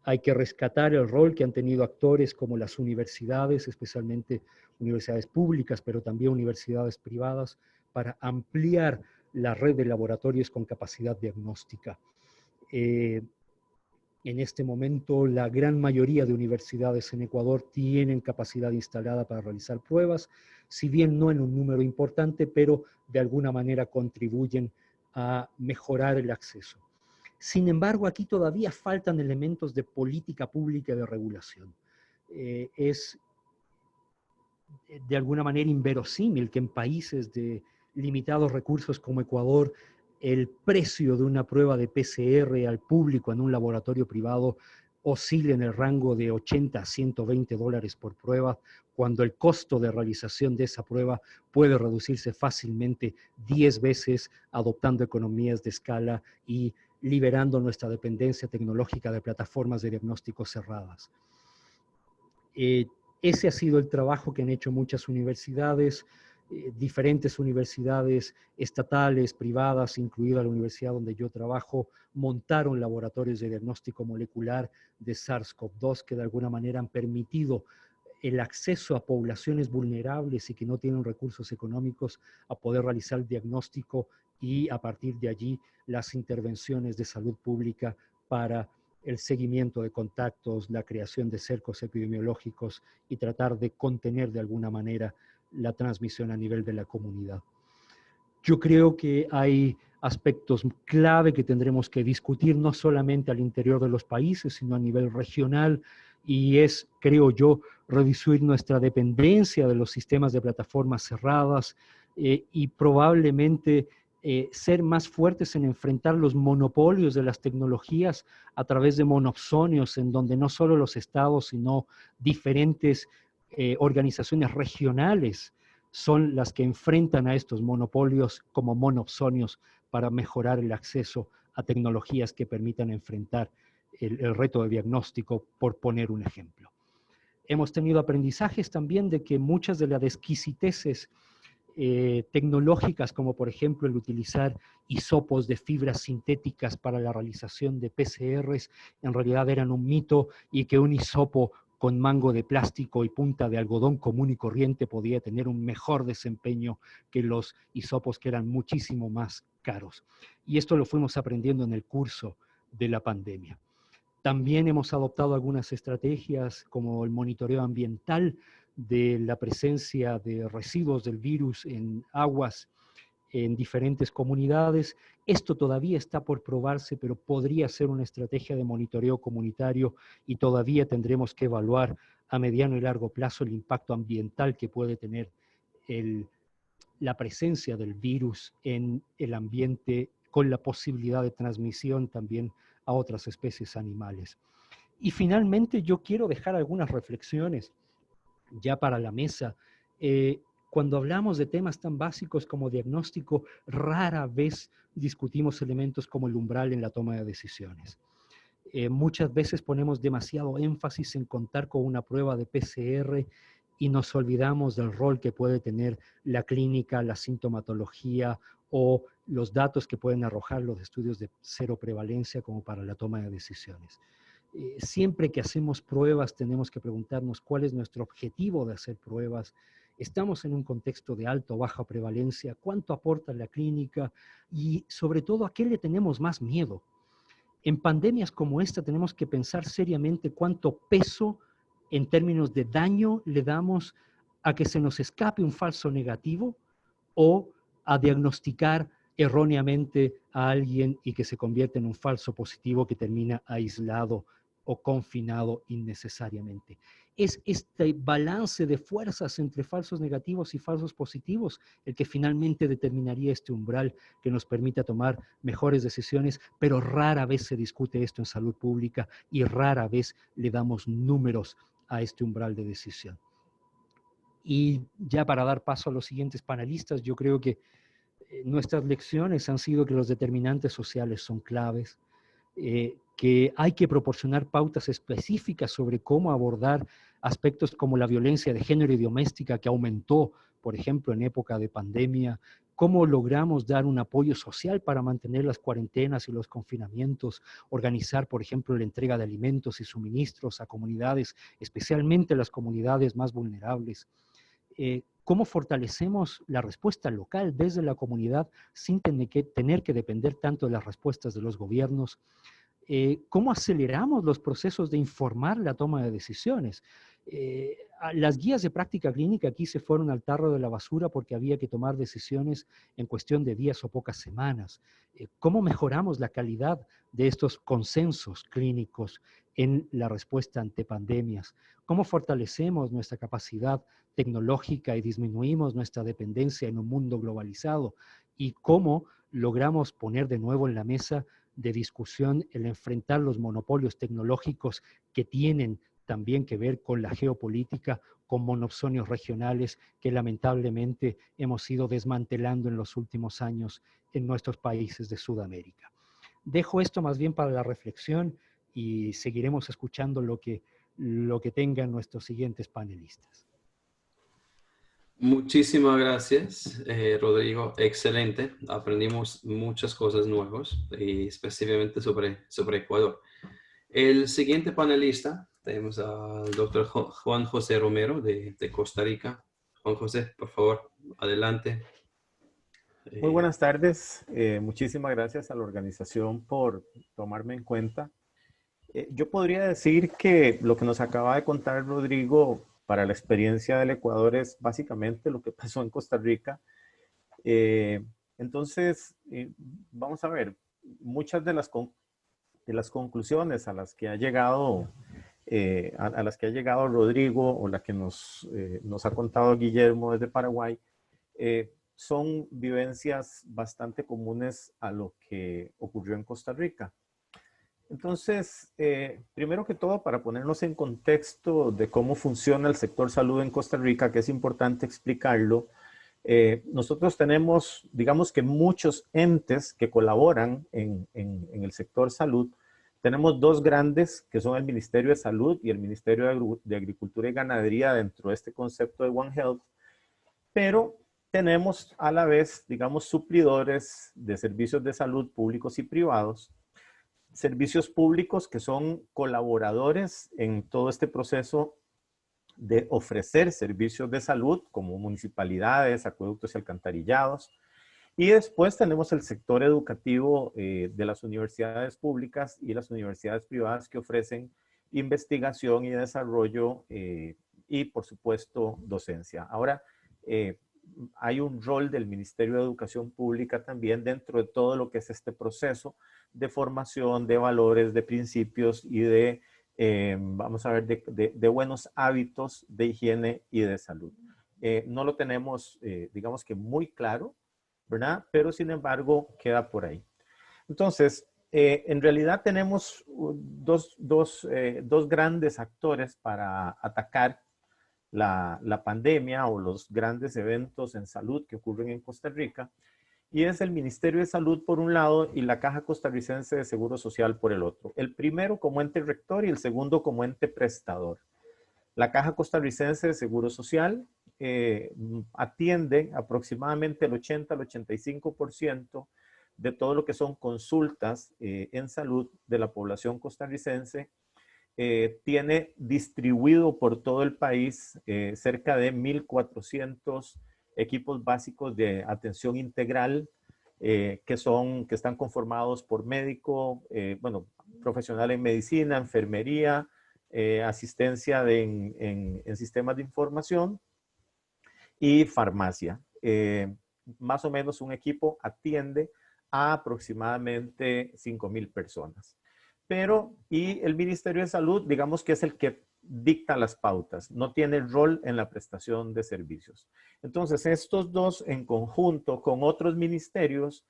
hay que rescatar el rol que han tenido actores como las universidades, especialmente universidades públicas, pero también universidades privadas, para ampliar la red de laboratorios con capacidad diagnóstica. En este momento, la gran mayoría de universidades en Ecuador tienen capacidad instalada para realizar pruebas, si bien no en un número importante, pero de alguna manera contribuyen a mejorar el acceso. Sin embargo, aquí todavía faltan elementos de política pública y de regulación. Es de alguna manera inverosímil que en países de limitados recursos como Ecuador, el precio de una prueba de PCR al público en un laboratorio privado oscile en el rango de 80 a 120 dólares por prueba, cuando el costo de realización de esa prueba puede reducirse fácilmente 10 veces, adoptando economías de escala y liberando nuestra dependencia tecnológica de plataformas de diagnóstico cerradas. Ese ha sido el trabajo que han hecho muchas universidades. diferentes universidades estatales, privadas, incluida la universidad donde yo trabajo, montaron laboratorios de diagnóstico molecular de SARS-CoV-2 que de alguna manera han permitido el acceso a poblaciones vulnerables y que no tienen recursos económicos a poder realizar el diagnóstico y a partir de allí las intervenciones de salud pública para el seguimiento de contactos, la creación de cercos epidemiológicos y tratar de contener de alguna manera la transmisión a nivel de la comunidad. Yo creo que hay aspectos clave que tendremos que discutir no solamente al interior de los países, sino a nivel regional, y es, creo yo, reducir nuestra dependencia de los sistemas de plataformas cerradas y probablemente ser más fuertes en enfrentar los monopolios de las tecnologías a través de monopsonios, en donde no solo los estados, sino diferentes organizaciones regionales son las que enfrentan a estos monopolios como monopsonios para mejorar el acceso a tecnologías que permitan enfrentar el reto de diagnóstico, por poner un ejemplo. Hemos tenido aprendizajes también de que muchas de las exquisiteces tecnológicas, como por ejemplo el utilizar hisopos de fibras sintéticas para la realización de PCRs, en realidad eran un mito y que un hisopo con mango de plástico y punta de algodón común y corriente podía tener un mejor desempeño que los hisopos que eran muchísimo más caros. Y esto lo fuimos aprendiendo en el curso de la pandemia. También hemos adoptado algunas estrategias como el monitoreo ambiental de la presencia de residuos del virus en aguas en diferentes comunidades. Esto todavía está por probarse, pero podría ser una estrategia de monitoreo comunitario y todavía tendremos que evaluar a mediano y largo plazo el impacto ambiental que puede tener la presencia del virus en el ambiente con la posibilidad de transmisión también a otras especies animales. Y finalmente yo quiero dejar algunas reflexiones ya para la mesa. Cuando hablamos de temas tan básicos como diagnóstico, rara vez discutimos elementos como el umbral en la toma de decisiones. Muchas veces ponemos demasiado énfasis en contar con una prueba de PCR y nos olvidamos del rol que puede tener la clínica, la sintomatología o los datos que pueden arrojar los estudios de cero prevalencia como para la toma de decisiones. Siempre que hacemos pruebas tenemos que preguntarnos cuál es nuestro objetivo de hacer pruebas. ¿Estamos en un contexto de alta o baja prevalencia? ¿Cuánto aporta la clínica? Y sobre todo, ¿a qué le tenemos más miedo? En pandemias como esta tenemos que pensar seriamente cuánto peso en términos de daño le damos a que se nos escape un falso negativo o a diagnosticar erróneamente a alguien y que se convierte en un falso positivo que termina aislado o confinado innecesariamente. Es este balance de fuerzas entre falsos negativos y falsos positivos el que finalmente determinaría este umbral que nos permita tomar mejores decisiones, pero rara vez se discute esto en salud pública y rara vez le damos números a este umbral de decisión. Y ya para dar paso a los siguientes panelistas, yo creo que nuestras lecciones han sido que los determinantes sociales son claves, que hay que proporcionar pautas específicas sobre cómo abordar aspectos como la violencia de género y doméstica que aumentó, por ejemplo, en época de pandemia, cómo logramos dar un apoyo social para mantener las cuarentenas y los confinamientos, organizar, por ejemplo, la entrega de alimentos y suministros a comunidades, especialmente las comunidades más vulnerables. Cómo fortalecemos la respuesta local desde la comunidad sin tener que depender tanto de las respuestas de los gobiernos. Cómo aceleramos los procesos de informar la toma de decisiones. Las guías de práctica clínica aquí se fueron al tarro de la basura porque había que tomar decisiones en cuestión de días o pocas semanas. ¿Cómo mejoramos la calidad de estos consensos clínicos en la respuesta ante pandemias? ¿Cómo fortalecemos nuestra capacidad tecnológica y disminuimos nuestra dependencia en un mundo globalizado? ¿Y cómo logramos poner de nuevo en la mesa de discusión el enfrentar los monopolios tecnológicos que tienen también que ver con la geopolítica, con monopsonios regionales que lamentablemente hemos ido desmantelando en los últimos años en nuestros países de Sudamérica? Dejo esto más bien para la reflexión y seguiremos escuchando lo que tengan nuestros siguientes panelistas. Muchísimas gracias, Rodrigo. Excelente. Aprendimos muchas cosas nuevas y específicamente sobre Ecuador. El siguiente panelista tenemos al doctor Juan José Romero de Costa Rica. Juan José, por favor, adelante. Muy buenas tardes. Muchísimas gracias a la organización por tomarme en cuenta. Yo podría decir que lo que nos acaba de contar Rodrigo para la experiencia del Ecuador es básicamente lo que pasó en Costa Rica. Entonces, vamos a ver, muchas de las conclusiones a las que ha llegado, a las que ha llegado Rodrigo o la que nos ha contado Guillermo desde Paraguay, son vivencias bastante comunes a lo que ocurrió en Costa Rica. Entonces, primero que todo, para ponernos en contexto de cómo funciona el sector salud en Costa Rica, que es importante explicarlo, nosotros tenemos, digamos que muchos entes que colaboran en el sector salud. Tenemos dos grandes, que son el Ministerio de Salud y el Ministerio de Agricultura y Ganadería dentro de este concepto de One Health, pero tenemos a la vez, digamos, suplidores de servicios de salud públicos y privados. Servicios públicos que son colaboradores en todo este proceso de ofrecer servicios de salud, como municipalidades, acueductos y alcantarillados. Y después tenemos el sector educativo de las universidades públicas y las universidades privadas que ofrecen investigación y desarrollo y, por supuesto, docencia. Ahora, hay un rol del Ministerio de Educación Pública también dentro de todo lo que es este proceso de formación, de valores, de principios y de, vamos a ver, de buenos hábitos de higiene y de salud. No lo tenemos, digamos que muy claro, ¿verdad? Pero sin embargo queda por ahí. Entonces, en realidad tenemos dos grandes actores para atacar la pandemia o los grandes eventos en salud que ocurren en Costa Rica, y es el Ministerio de Salud por un lado y la Caja Costarricense de Seguro Social por el otro. El primero como ente rector y el segundo como ente prestador. La Caja Costarricense de Seguro Social atiende aproximadamente el 80 al 85% de todo lo que son consultas en salud de la población costarricense. Tiene distribuido por todo el país cerca de 1.400 equipos básicos de atención integral que están conformados por médico, bueno, profesional en medicina, enfermería, asistencia en sistemas de información y farmacia. Más o menos un equipo atiende a aproximadamente 5,000 personas. Y el Ministerio de Salud, digamos que es el que dicta las pautas, no tiene rol en la prestación de servicios. Entonces, estos dos en conjunto con otros ministerios,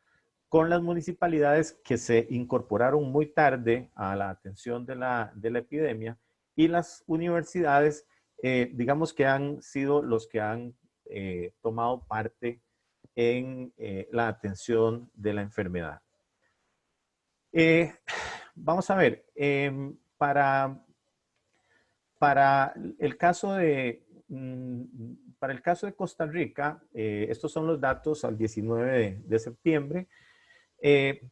con las municipalidades que se incorporaron muy tarde a la atención de la epidemia y las universidades, digamos que han sido los que han tomado parte en la atención de la enfermedad. Vamos a ver, para el caso de Costa Rica, estos son los datos al 19 de septiembre.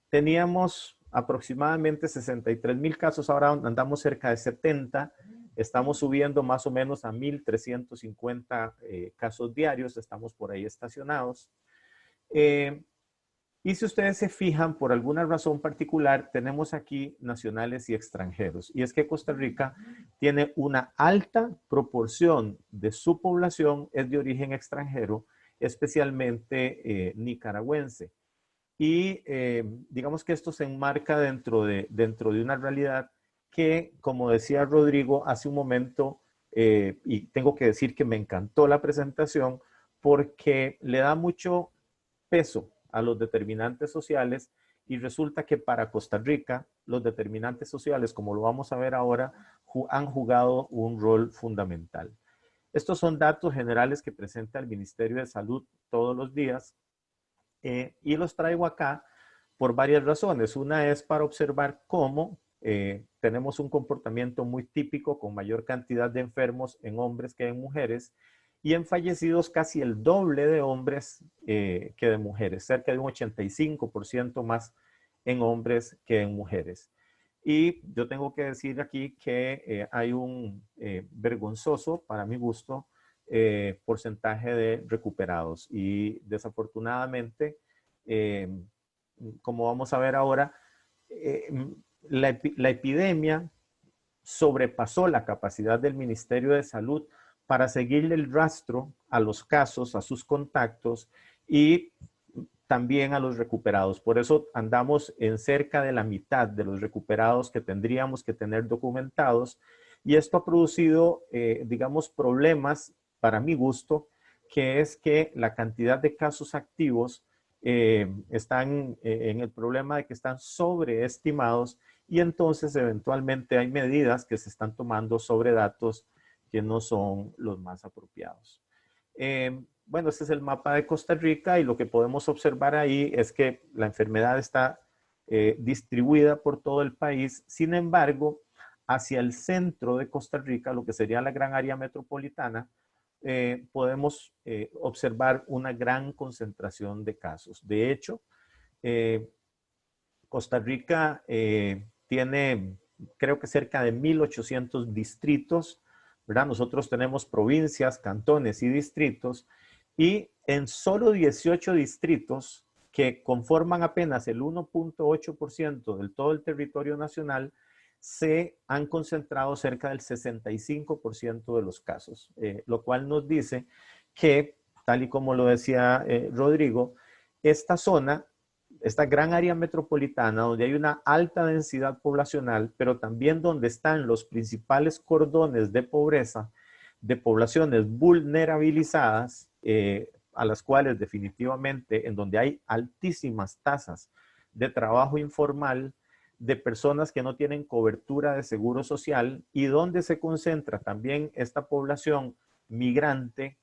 Teníamos aproximadamente 63,000 casos, ahora andamos cerca de 70. Estamos subiendo más o menos a 1,350 casos diarios, estamos por ahí estacionados. Y si ustedes se fijan, por alguna razón particular, tenemos aquí nacionales y extranjeros. Y es que Costa Rica tiene una alta proporción de su población es de origen extranjero, especialmente nicaragüense. Y digamos que esto se enmarca dentro de una realidad que, como decía Rodrigo hace un momento, y tengo que decir que me encantó la presentación porque le da mucho peso a los determinantes sociales y resulta que para Costa Rica los determinantes sociales, como lo vamos a ver ahora, han jugado un rol fundamental. Estos son datos generales que presenta el Ministerio de Salud todos los días y los traigo acá por varias razones. Una es para observar cómo tenemos un comportamiento muy típico con mayor cantidad de enfermos en hombres que en mujeres y en fallecidos casi el doble de hombres que de mujeres, cerca de un 85% más en hombres que en mujeres. Y yo tengo que decir aquí que hay un vergonzoso, para mi gusto, porcentaje de recuperados. Y desafortunadamente, como vamos a ver ahora, la epidemia sobrepasó la capacidad del Ministerio de Salud para seguirle el rastro a los casos, a sus contactos y también a los recuperados. Por eso andamos en cerca de la mitad de los recuperados que tendríamos que tener documentados, y esto ha producido, digamos, problemas para mi gusto, que es que la cantidad de casos activos están en el problema de que están sobreestimados, y entonces eventualmente hay medidas que se están tomando sobre datos que no son los más apropiados. Bueno, este es el mapa de Costa Rica, y lo que podemos observar ahí es que la enfermedad está distribuida por todo el país. Sin embargo, hacia el centro de Costa Rica, lo que sería la gran área metropolitana, podemos observar una gran concentración de casos. De hecho, Costa Rica tiene, creo que cerca de 1.800 distritos, ¿verdad? Nosotros tenemos provincias, cantones y distritos, y en solo 18 distritos, que conforman apenas el 1.8% del todo el territorio nacional, se han concentrado cerca del 65% de los casos, lo cual nos dice que, tal y como lo decía Rodrigo, esta zona, esta gran área metropolitana, donde hay una alta densidad poblacional, pero también donde están los principales cordones de pobreza, de poblaciones vulnerabilizadas, a las cuales definitivamente, en donde hay altísimas tasas de trabajo informal, de personas que no tienen cobertura de seguro social, y donde se concentra también esta población migrante,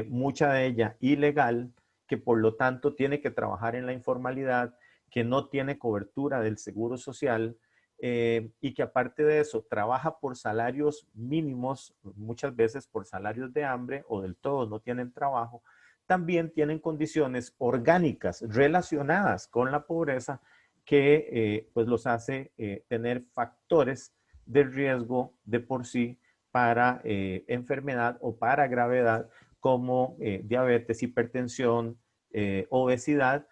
mucha de ella ilegal, que por lo tanto tiene que trabajar en la informalidad, que no tiene cobertura del seguro social, y que aparte de eso trabaja por salarios mínimos, muchas veces por salarios de hambre, o del todo no tienen trabajo, también tienen condiciones orgánicas relacionadas con la pobreza que pues los hace tener factores de riesgo de por sí para enfermedad o para gravedad, como diabetes, hipertensión, obesidad,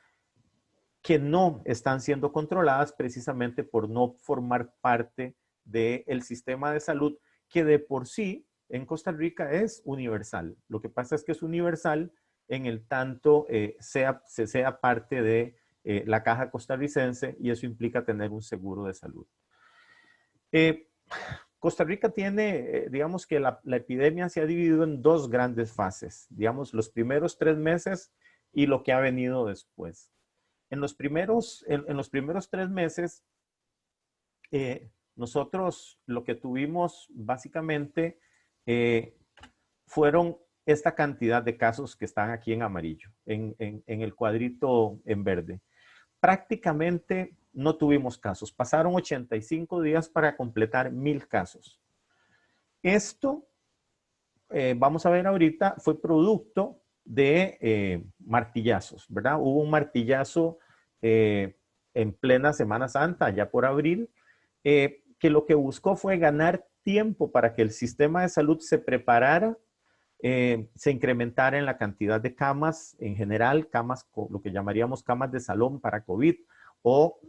que no están siendo controladas precisamente por no formar parte del sistema de salud, que de por sí en Costa Rica es universal. Lo que pasa es que es universal en el tanto sea parte de la caja costarricense, y eso implica tener un seguro de salud. Costa Rica tiene, digamos que la epidemia se ha dividido en dos grandes fases, digamos, los primeros 3 meses y lo que ha venido después. En los primeros 3 meses, nosotros lo que tuvimos básicamente fueron esta cantidad de casos que están aquí en amarillo, en el cuadrito en verde. Prácticamente no tuvimos casos. Pasaron 85 días para completar 1,000 casos. Esto, vamos a ver ahorita, fue producto de martillazos, ¿verdad? Hubo un martillazo en plena Semana Santa, ya por abril, que lo que buscó fue ganar tiempo para que el sistema de salud se preparara, se incrementara en la cantidad de camas en general, camas, lo que llamaríamos camas de salón para COVID, o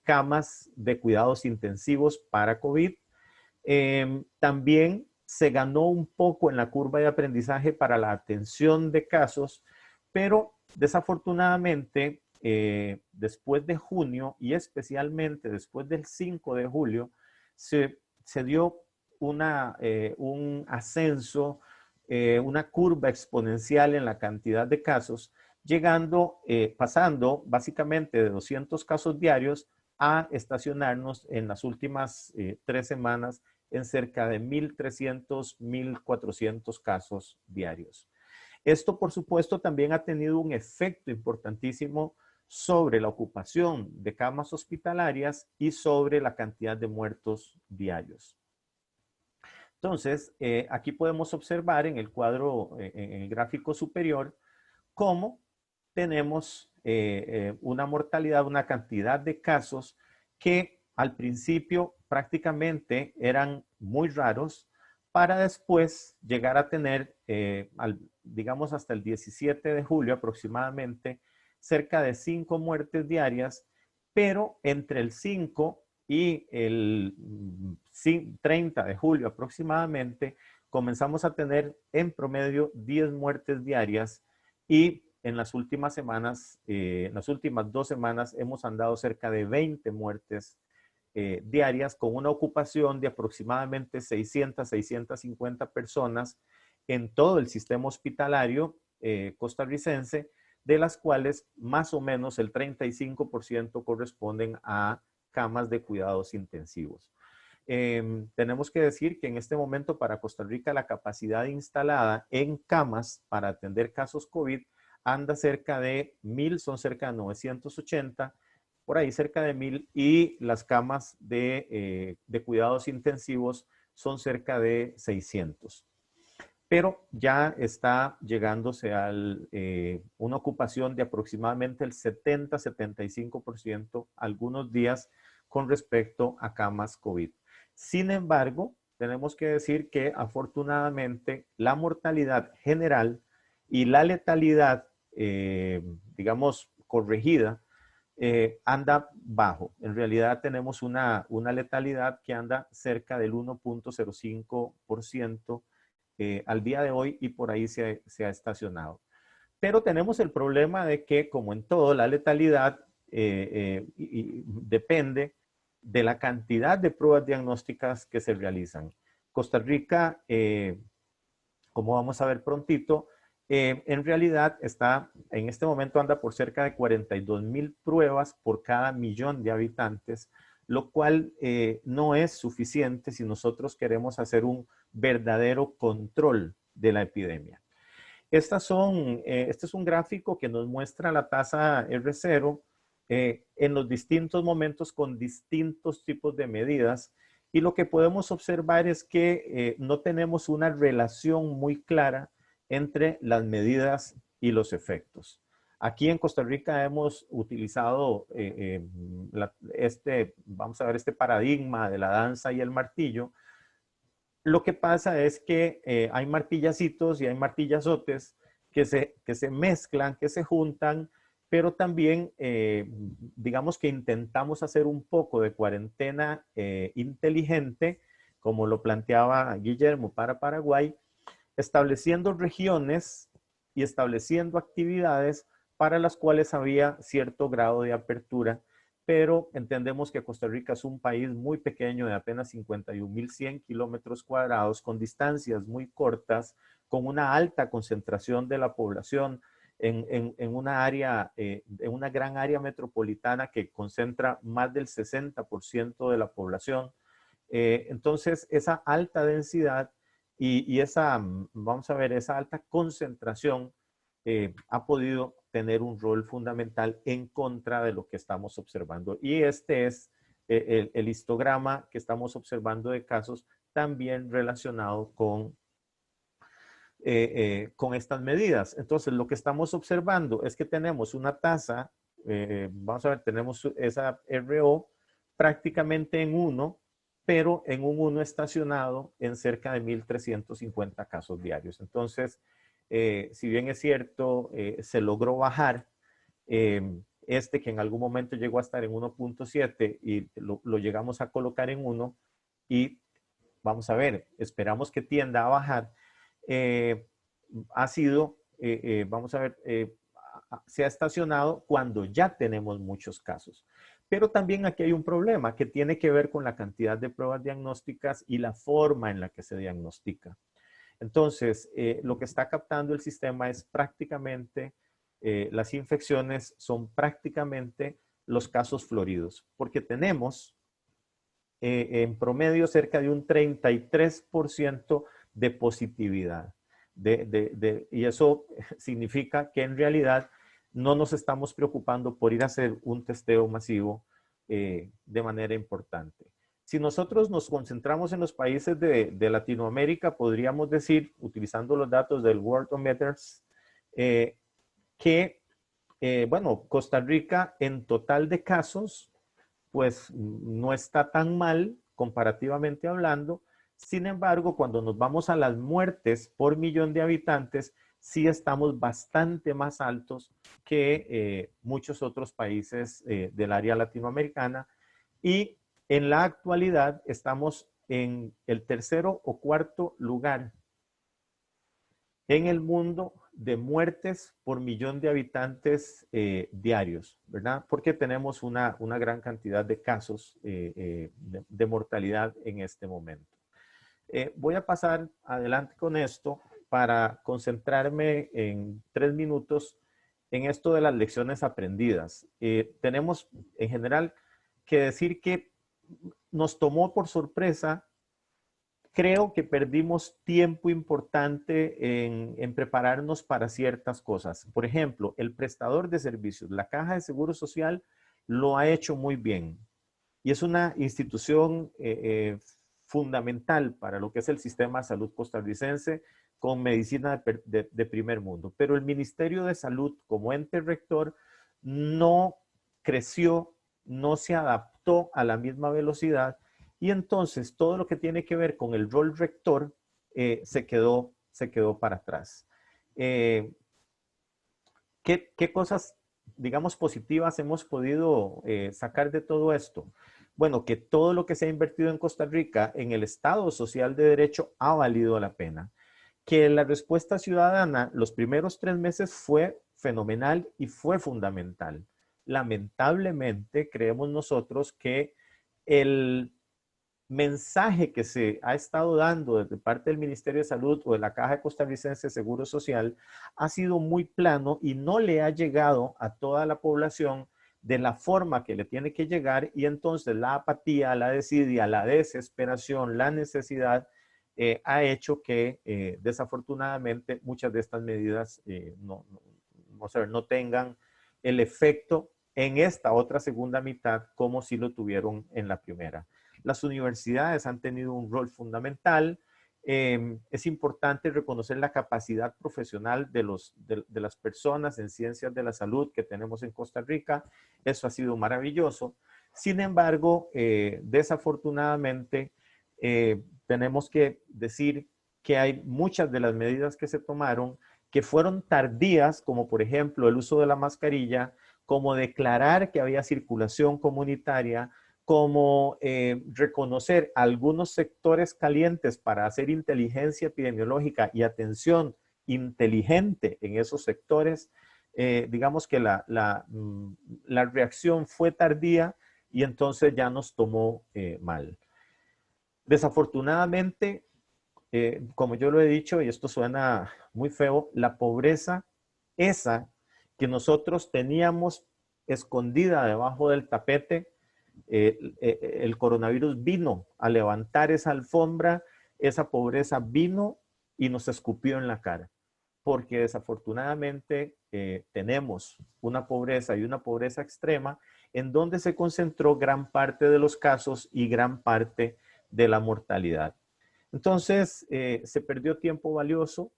camas de cuidados intensivos para COVID. También se ganó un poco en la curva de aprendizaje para la atención de casos, pero desafortunadamente después de junio, y especialmente después del 5 de julio, se dio un ascenso, una curva exponencial en la cantidad de casos, pasando básicamente de 200 casos diarios a estacionarnos en las últimas 3 semanas en cerca de 1,300, 1,400 casos diarios. Esto, por supuesto, también ha tenido un efecto importantísimo sobre la ocupación de camas hospitalarias y sobre la cantidad de muertos diarios. Entonces, aquí podemos observar en el cuadro, en el gráfico superior, cómo tenemos una mortalidad, una cantidad de casos que al principio prácticamente eran muy raros, para después llegar a tener, digamos hasta el 17 de julio aproximadamente, cerca de 5 muertes diarias, pero entre el 5 y el 30 de julio aproximadamente, comenzamos a tener en promedio 10 muertes diarias y en las últimas semanas, en las últimas 2 semanas, hemos andado cerca de 20 muertes diarias con una ocupación de aproximadamente 600, 650 personas en todo el sistema hospitalario costarricense, de las cuales más o menos el 35% corresponden a camas de cuidados intensivos. Tenemos que decir que en este momento para Costa Rica la capacidad instalada en camas para atender casos COVID anda cerca de 1,000, son cerca de 980, por ahí cerca de 1,000, y las camas de cuidados intensivos son cerca de 600. Pero ya está llegándose a una ocupación de aproximadamente el 70-75% algunos días con respecto a camas COVID. Sin embargo, tenemos que decir que afortunadamente la mortalidad general y la letalidad, digamos, corregida, anda bajo. En realidad tenemos una letalidad que anda cerca del 1.05% al día de hoy, y por ahí se ha estacionado. Pero tenemos el problema de que, como en todo, la letalidad depende de la cantidad de pruebas diagnósticas que se realizan. Costa Rica, como vamos a ver prontito, en realidad en este momento anda por cerca de 42,000 pruebas por cada 1,000,000 de habitantes, lo cual no es suficiente si nosotros queremos hacer un verdadero control de la epidemia. Este es un gráfico que nos muestra la tasa R0 en los distintos momentos con distintos tipos de medidas, y lo que podemos observar es que no tenemos una relación muy clara entre las medidas y los efectos. Aquí en Costa Rica hemos utilizado vamos a ver, este paradigma de la danza y el martillo. Lo que pasa es que hay martillacitos y hay martillazotes que se mezclan, que se juntan, pero también digamos que intentamos hacer un poco de cuarentena inteligente, como lo planteaba Guillermo para Paraguay, estableciendo regiones y estableciendo actividades para las cuales había cierto grado de apertura, pero entendemos que Costa Rica es un país muy pequeño de apenas 51,100 kilómetros cuadrados, con distancias muy cortas, con una alta concentración de la población en una área, en una gran área metropolitana que concentra más del 60% de la población. Entonces, esa alta densidad y esa, vamos a ver, esa alta concentración ha podido tener un rol fundamental en contra de lo que estamos observando. Y este es el histograma que estamos observando de casos también relacionado con estas medidas. Entonces, lo que estamos observando es que tenemos una tasa, vamos a ver, tenemos esa RO prácticamente en 1, pero en un 1 estacionado en cerca de 1,350 casos diarios. Entonces, si bien es cierto, se logró bajar que en algún momento llegó a estar en 1.7 y lo llegamos a colocar en 1, y vamos a ver, esperamos que tienda a bajar. Ha sido, vamos a ver, se ha estacionado cuando ya tenemos muchos casos. Pero también aquí hay un problema que tiene que ver con la cantidad de pruebas diagnósticas y la forma en la que se diagnostica. Entonces, lo que está captando el sistema es prácticamente, las infecciones son prácticamente los casos floridos, porque tenemos en promedio cerca de un 33% de positividad. Y eso significa que en realidad no nos estamos preocupando por ir a hacer un testeo masivo de manera importante. Si nosotros nos concentramos en los países de Latinoamérica, podríamos decir, utilizando los datos del Worldometers, que, bueno, Costa Rica en total de casos, pues no está tan mal comparativamente hablando. Sin embargo, cuando nos vamos a las muertes por millón de habitantes, sí estamos bastante más altos que muchos otros países del área latinoamericana. Y en la actualidad estamos en el tercero o cuarto lugar en el mundo de muertes por millón de habitantes diarios, ¿verdad? Porque tenemos una gran cantidad de casos de mortalidad en este momento. Voy a pasar adelante con esto para concentrarme en 3 minutos en esto de las lecciones aprendidas. Tenemos en general que decir que nos tomó por sorpresa. Creo que perdimos tiempo importante en prepararnos para ciertas cosas. Por ejemplo, el prestador de servicios, la Caja de Seguro Social, lo ha hecho muy bien. Y es una institución fundamental para lo que es el sistema de salud costarricense con medicina de primer mundo. Pero el Ministerio de Salud como ente rector no creció, no se adaptó a la misma velocidad. Y entonces todo lo que tiene que ver con el rol rector se quedó para atrás. ¿Qué cosas, digamos, positivas hemos podido sacar de todo esto? Bueno, que todo lo que se ha invertido en Costa Rica en el Estado Social de Derecho ha valido la pena. Que la respuesta ciudadana los primeros 3 meses fue fenomenal y fue fundamental. Lamentablemente, creemos nosotros que el mensaje que se ha estado dando desde parte del Ministerio de Salud o de la Caja Costarricense de Seguro Social ha sido muy plano y no le ha llegado a toda la población de la forma que le tiene que llegar, y entonces la apatía, la desidia, la desesperación, la necesidad ha hecho que desafortunadamente muchas de estas medidas no tengan el efecto en esta otra segunda mitad como si lo tuvieron en la primera. Las universidades han tenido un rol fundamental. Es importante reconocer la capacidad profesional de las personas en ciencias de la salud que tenemos en Costa Rica. Eso ha sido maravilloso. Sin embargo, desafortunadamente, tenemos que decir que hay muchas de las medidas que se tomaron que fueron tardías, como por ejemplo el uso de la mascarilla, como declarar que había circulación comunitaria, como reconocer algunos sectores calientes para hacer inteligencia epidemiológica y atención inteligente en esos sectores. Digamos que la reacción fue tardía y entonces ya nos tomó mal. Desafortunadamente, como yo lo he dicho, y esto suena muy feo, la pobreza esa que nosotros teníamos escondida debajo del tapete, el coronavirus vino a levantar esa alfombra, esa pobreza vino y nos escupió en la cara, porque desafortunadamente tenemos una pobreza y una pobreza extrema en donde se concentró gran parte de los casos y gran parte de la mortalidad. Entonces se perdió tiempo valioso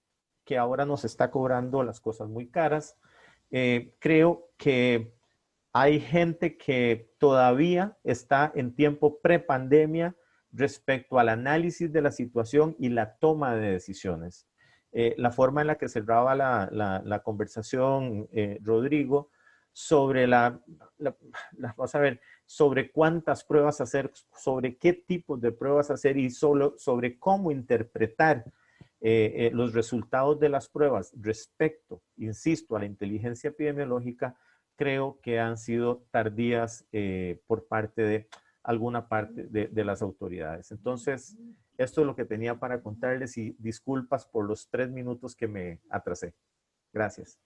que ahora nos está cobrando las cosas muy caras. Creo que hay gente que todavía está en tiempo prepandemia respecto al análisis de la situación y la toma de decisiones. La forma en la que cerraba la conversación, Rodrigo, sobre vamos a ver, sobre cuántas pruebas hacer, sobre qué tipos de pruebas hacer y sobre cómo interpretar los resultados de las pruebas respecto, insisto, a la inteligencia epidemiológica, creo que han sido tardías por parte de alguna parte de las autoridades. Entonces, esto es lo que tenía para contarles y disculpas por los 3 minutos que me atrasé. Gracias.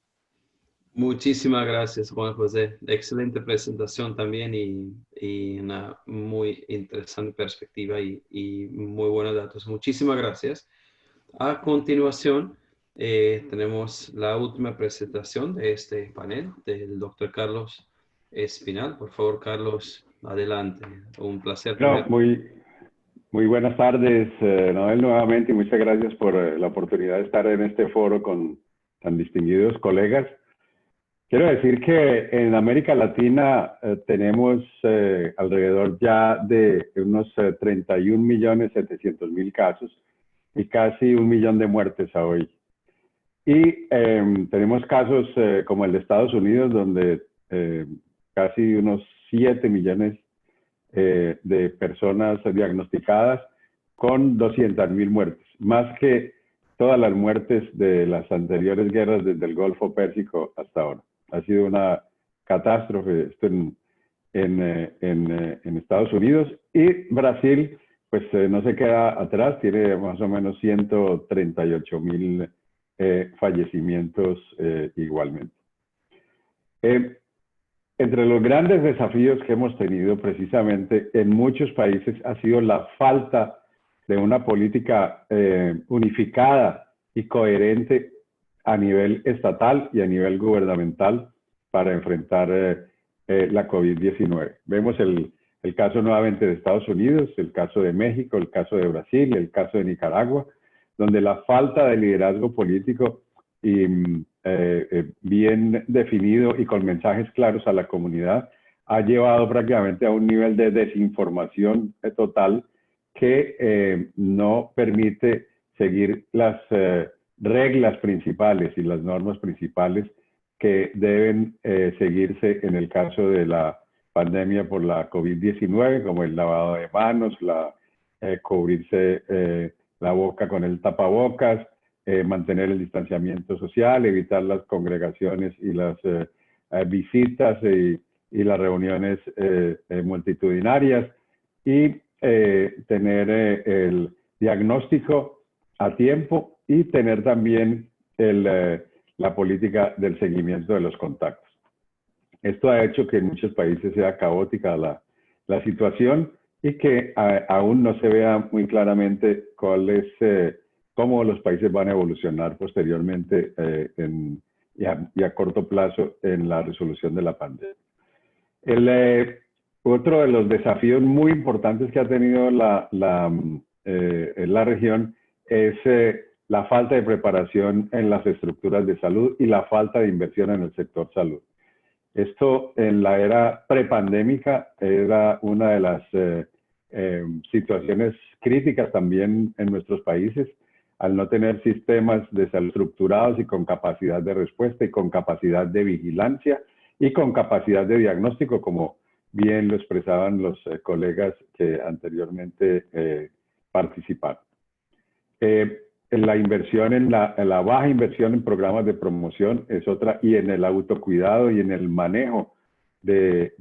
Muchísimas gracias, Juan José. Excelente presentación también y una muy interesante perspectiva y muy buenos datos. Muchísimas gracias. A continuación, tenemos la última presentación de este panel del doctor Carlos Espinal. Por favor, Carlos, Adelante, un placer No, tener. muy buenas tardes, Noel, nuevamente, y muchas gracias por la oportunidad de estar en este foro con tan distinguidos colegas. Quiero decir que en América Latina tenemos alrededor ya de unos 31.700.000 casos y casi 1 millón de muertes a hoy. Y tenemos casos como el de Estados Unidos, donde casi unos 7 millones de personas diagnosticadas con 200.000 muertes, más que todas las muertes de las anteriores guerras desde el Golfo Pérsico hasta ahora. Ha sido una catástrofe esto en Estados Unidos, y Brasil pues no se queda atrás, tiene más o menos 138.000 fallecimientos igualmente. Entre los grandes desafíos que hemos tenido precisamente en muchos países ha sido la falta de una política unificada y coherente a nivel estatal y a nivel gubernamental para enfrentar la COVID-19. Vemos el caso nuevamente de Estados Unidos, el caso de México, el caso de Brasil, el caso de Nicaragua, donde la falta de liderazgo político y bien definido y con mensajes claros a la comunidad ha llevado prácticamente a un nivel de desinformación total que no permite seguir las reglas principales y las normas principales que deben seguirse en el caso de la pandemia por la COVID-19, como el lavado de manos, cubrirse la boca con el tapabocas, mantener el distanciamiento social, evitar las congregaciones y las visitas y las reuniones multitudinarias, y tener el diagnóstico a tiempo y tener también la política del seguimiento de los contactos. Esto ha hecho que en muchos países sea caótica la situación y que aún no se vea muy claramente cómo los países van a evolucionar posteriormente y a corto plazo en la resolución de la pandemia. Otro de los desafíos muy importantes que ha tenido la región es la falta de preparación en las estructuras de salud y la falta de inversión en el sector salud. Esto en la era prepandémica era una de las situaciones críticas también en nuestros países, al no tener sistemas de salud estructurados y con capacidad de respuesta y con capacidad de vigilancia y con capacidad de diagnóstico, como bien lo expresaban los colegas que anteriormente participaron. La inversión la baja inversión en programas de promoción es otra, y en el autocuidado y en el manejo de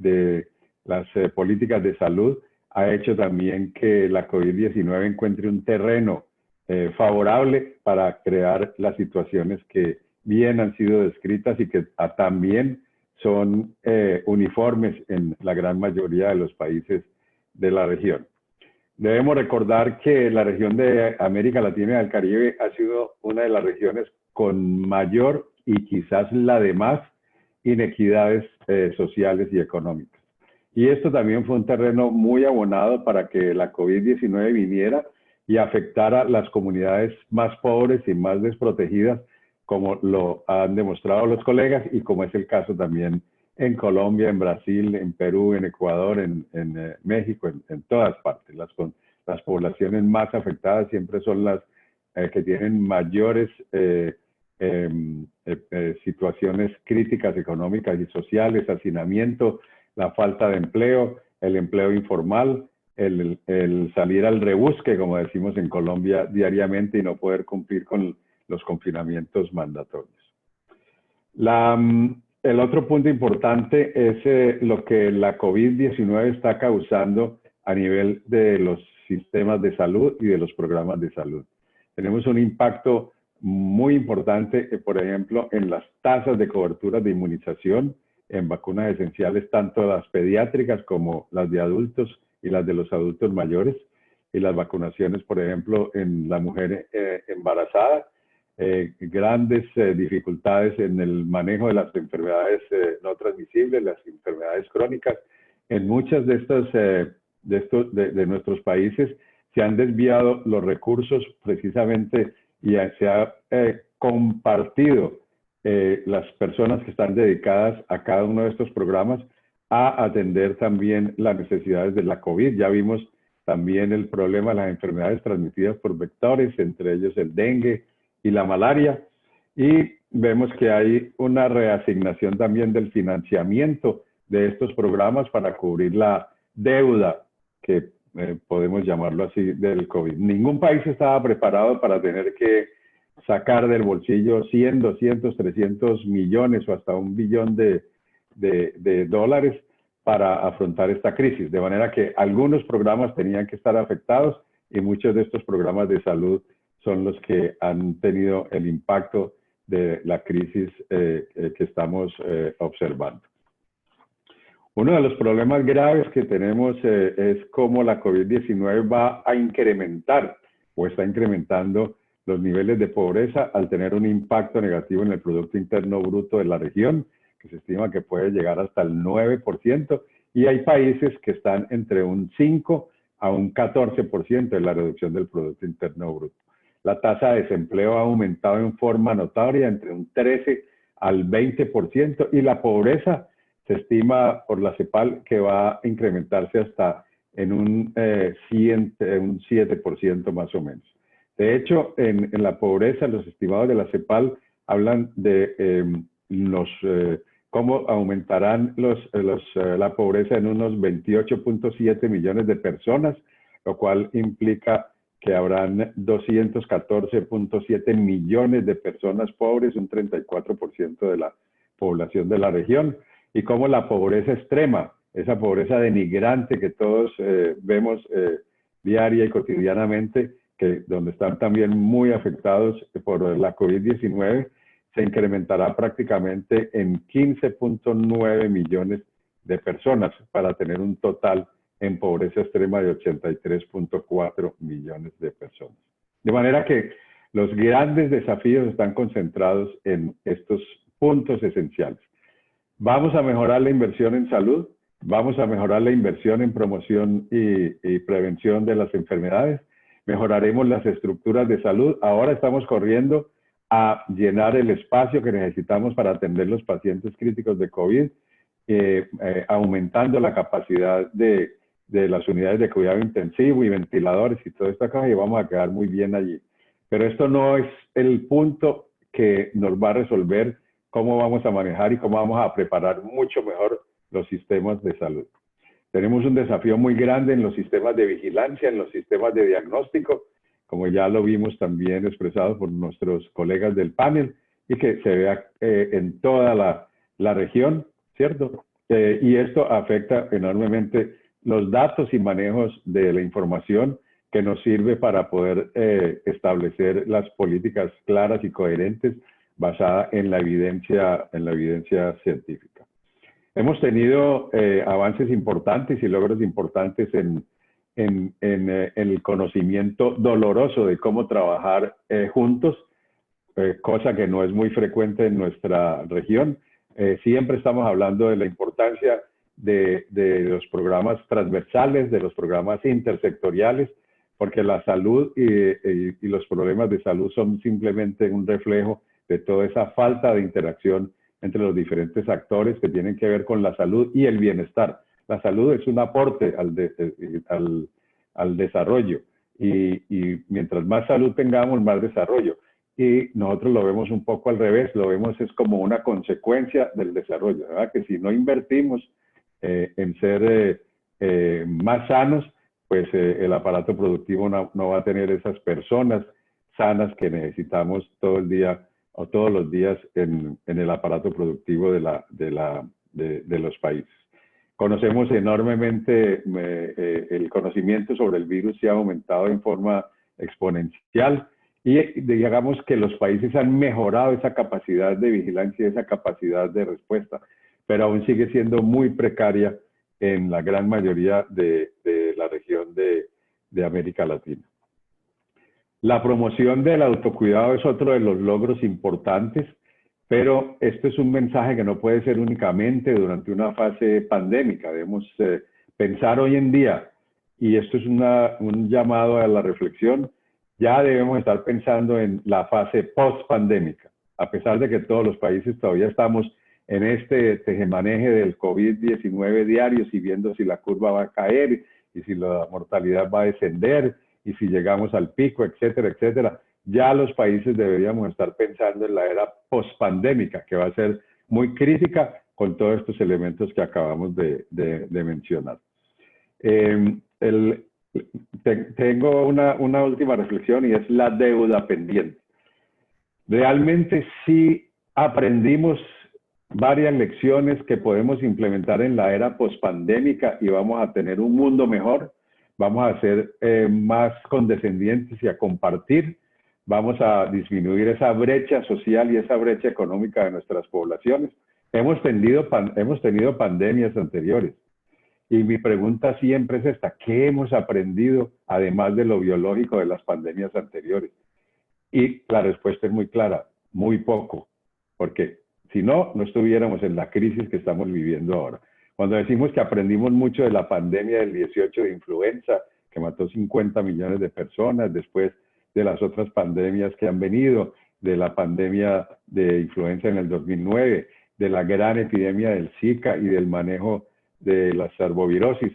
las políticas de salud ha hecho también que la COVID-19 encuentre un terreno favorable para crear las situaciones que bien han sido descritas y que también son uniformes en la gran mayoría de los países de la región. Debemos recordar que la región de América Latina y del Caribe ha sido una de las regiones con mayor y quizás la de más inequidades sociales y económicas. Y esto también fue un terreno muy abonado para que la COVID-19 viniera y afectara las comunidades más pobres y más desprotegidas, como lo han demostrado los colegas y como es el caso también en Colombia, en Brasil, en Perú, en Ecuador, en México, en todas partes. Las poblaciones más afectadas siempre son las que tienen mayores situaciones críticas económicas y sociales, hacinamiento, la falta de empleo, el empleo informal, el salir al rebusque, como decimos en Colombia, diariamente y no poder cumplir con los confinamientos mandatorios. El otro punto importante es lo que la COVID-19 está causando a nivel de los sistemas de salud y de los programas de salud. Tenemos un impacto muy importante, por ejemplo, en las tasas de cobertura de inmunización en vacunas esenciales, tanto las pediátricas como las de adultos y las de los adultos mayores, y las vacunaciones, por ejemplo, en la mujer embarazada. Grandes dificultades en el manejo de las enfermedades no transmisibles, las enfermedades crónicas, en muchos de nuestros países se han desviado los recursos precisamente y se ha compartido las personas que están dedicadas a cada uno de estos programas a atender también las necesidades de la COVID. Ya vimos también el problema de las enfermedades transmitidas por vectores, entre ellos el dengue y la malaria. Y vemos que hay una reasignación también del financiamiento de estos programas para cubrir la deuda, que podemos llamarlo así, del COVID. Ningún país estaba preparado para tener que sacar del bolsillo 100, 200, 300 millones o hasta $1 billón de dólares para afrontar esta crisis. De manera que algunos programas tenían que estar afectados y muchos de estos programas de salud son los que han tenido el impacto de la crisis que estamos observando. Uno de los problemas graves que tenemos es cómo la COVID-19 va a incrementar o está incrementando los niveles de pobreza al tener un impacto negativo en el Producto Interno Bruto de la región, que se estima que puede llegar hasta el 9%, y hay países que están entre un 5 a un 14% de la reducción del Producto Interno Bruto. La tasa de desempleo ha aumentado en forma notoria entre un 13 al 20%, y la pobreza se estima por la CEPAL que va a incrementarse hasta en un 7% más o menos. De hecho, en la pobreza, los estimados de la CEPAL hablan de cómo aumentarán la pobreza en unos 28.7 millones de personas, lo cual implica que habrán 214.7 millones de personas pobres, un 34% de la población de la región, y cómo la pobreza extrema, esa pobreza denigrante que todos vemos diaria y cotidianamente, donde están también muy afectados por la COVID-19, se incrementará prácticamente en 15.9 millones de personas para tener un total en pobreza extrema de 83.4 millones de personas. De manera que los grandes desafíos están concentrados en estos puntos esenciales. Vamos a mejorar la inversión en salud, vamos a mejorar la inversión en promoción y prevención de las enfermedades, mejoraremos las estructuras de salud. Ahora estamos corriendo a llenar el espacio que necesitamos para atender los pacientes críticos de COVID, aumentando la capacidad de las unidades de cuidado intensivo y ventiladores y toda esta cosa, y vamos a quedar muy bien allí. Pero esto no es el punto que nos va a resolver cómo vamos a manejar y cómo vamos a preparar mucho mejor los sistemas de salud. Tenemos un desafío muy grande en los sistemas de vigilancia, en los sistemas de diagnóstico, como ya lo vimos también expresado por nuestros colegas del panel, y que se vea en toda la región, ¿cierto? Y esto afecta enormemente los datos y manejos de la información que nos sirve para poder establecer las políticas claras y coherentes basadas en la evidencia científica. Hemos tenido avances importantes y logros importantes en el conocimiento doloroso de cómo trabajar juntos, cosa que no es muy frecuente en nuestra región. Siempre estamos hablando de la importancia de los programas transversales, de los programas intersectoriales, porque la salud y los problemas de salud son simplemente un reflejo de toda esa falta de interacción entre los diferentes actores que tienen que ver con la salud y el bienestar. La salud es un aporte al desarrollo, y mientras más salud tengamos, más desarrollo. Y nosotros lo vemos un poco al revés, lo vemos es como una consecuencia del desarrollo, ¿verdad? Que si no invertimos en ser más sanos, pues el aparato productivo no va a tener esas personas sanas que necesitamos todo el día o todos los días en el aparato productivo de los países. Conocemos enormemente, el conocimiento sobre el virus se ha aumentado en forma exponencial, y digamos que los países han mejorado esa capacidad de vigilancia y esa capacidad de respuesta, pero aún sigue siendo muy precaria en la gran mayoría de la región de América Latina. La promoción del autocuidado es otro de los logros importantes, pero esto es un mensaje que no puede ser únicamente durante una fase pandémica. Debemos pensar hoy en día, y esto es un llamado a la reflexión, ya debemos estar pensando en la fase post-pandémica. A pesar de que todos los países todavía estamos en este tejemaneje del COVID-19 diario, y viendo si la curva va a caer y si la mortalidad va a descender y si llegamos al pico, etcétera, etcétera. Ya los países deberíamos estar pensando en la era post-pandémica, que va a ser muy crítica con todos estos elementos que acabamos de mencionar. Tengo una última reflexión, y es la deuda pendiente. Realmente sí aprendimos varias lecciones que podemos implementar en la era pospandémica, y vamos a tener un mundo mejor, vamos a ser más condescendientes y a compartir, vamos a disminuir esa brecha social y esa brecha económica de nuestras poblaciones. Hemos tenido pandemias anteriores, y mi pregunta siempre es esta: ¿qué hemos aprendido además de lo biológico de las pandemias anteriores? Y la respuesta es muy clara: muy poco, porque si no, no estuviéramos en la crisis que estamos viviendo ahora. Cuando decimos que aprendimos mucho de la pandemia del 18 de influenza, que mató 50 millones de personas, después de las otras pandemias que han venido, de la pandemia de influenza en el 2009, de la gran epidemia del Zika y del manejo de la arbovirosis.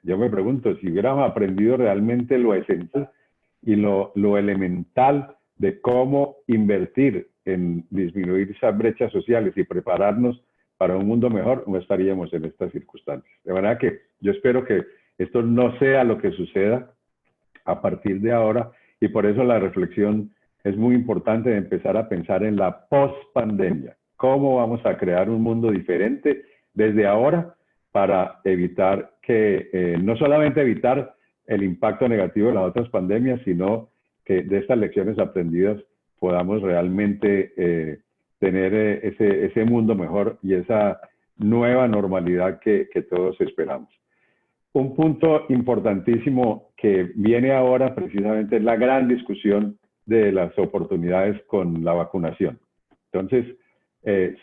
Yo me pregunto, si hubiéramos aprendido realmente lo esencial y lo elemental de cómo invertir en disminuir esas brechas sociales y prepararnos para un mundo mejor, no estaríamos en estas circunstancias. De manera que yo espero que esto no sea lo que suceda a partir de ahora, y por eso la reflexión es muy importante, de empezar a pensar en la post-pandemia. ¿Cómo vamos a crear un mundo diferente desde ahora para evitar que, no solamente evitar el impacto negativo de las otras pandemias, sino que de estas lecciones aprendidas podamos realmente tener ese mundo mejor y esa nueva normalidad que todos esperamos? Un punto importantísimo que viene ahora precisamente es la gran discusión de las oportunidades con la vacunación. Entonces,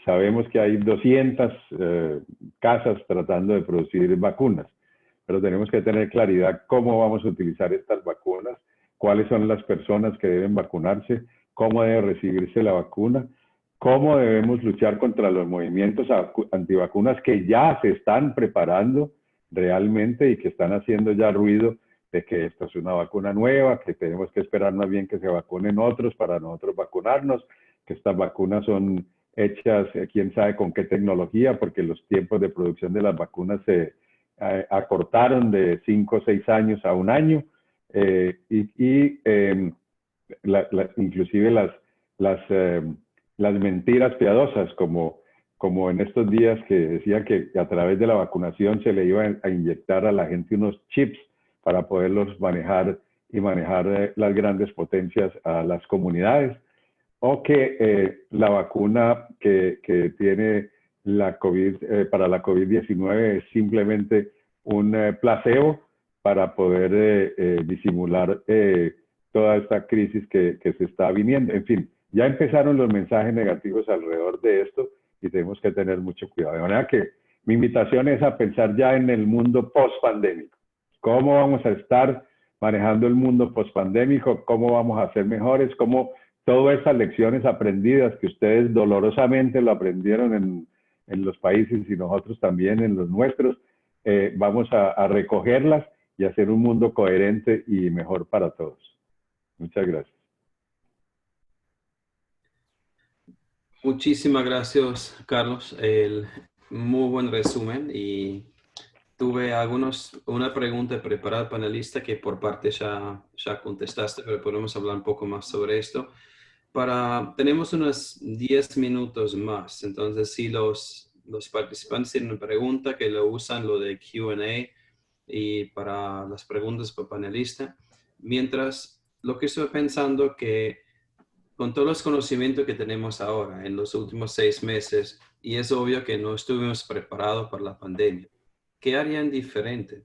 sabemos que hay 200 casas tratando de producir vacunas, pero tenemos que tener claridad cómo vamos a utilizar estas vacunas, cuáles son las personas que deben vacunarse, cómo debe recibirse la vacuna, cómo debemos luchar contra los movimientos antivacunas que ya se están preparando realmente y que están haciendo ya ruido de que esto es una vacuna nueva, que tenemos que esperar más bien que se vacunen otros para nosotros vacunarnos, que estas vacunas son hechas, quién sabe con qué tecnología, porque los tiempos de producción de las vacunas se acortaron de 5 o 6 años a 1 año, inclusive las mentiras piadosas, como en estos días que decían que a través de la vacunación se le iba a inyectar a la gente unos chips para poderlos manejar y manejar las grandes potencias a las comunidades, o que la vacuna que tiene la COVID, para la COVID-19 es simplemente un placebo para poder disimular toda esta crisis que se está viniendo. En fin, ya empezaron los mensajes negativos alrededor de esto y tenemos que tener mucho cuidado. De manera que mi invitación es a pensar ya en el mundo post-pandémico. ¿Cómo vamos a estar manejando el mundo post-pandémico? ¿Cómo vamos a ser mejores? ¿Cómo todas esas lecciones aprendidas que ustedes dolorosamente lo aprendieron en los países y nosotros también en los nuestros, vamos a recogerlas y hacer un mundo coherente y mejor para todos? Muchas gracias. Muchísimas gracias, Carlos. Muy buen resumen, y tuve una pregunta preparada, panelista, que por parte ya contestaste, pero podemos hablar un poco más sobre esto. Tenemos unos 10 minutos más, entonces si los participantes tienen una pregunta, que lo usan lo de Q&A y para las preguntas para panelista. Mientras, lo que estoy pensando que con todos los conocimientos que tenemos ahora en los últimos 6 meses, y es obvio que no estuvimos preparados para la pandemia, ¿qué harían diferente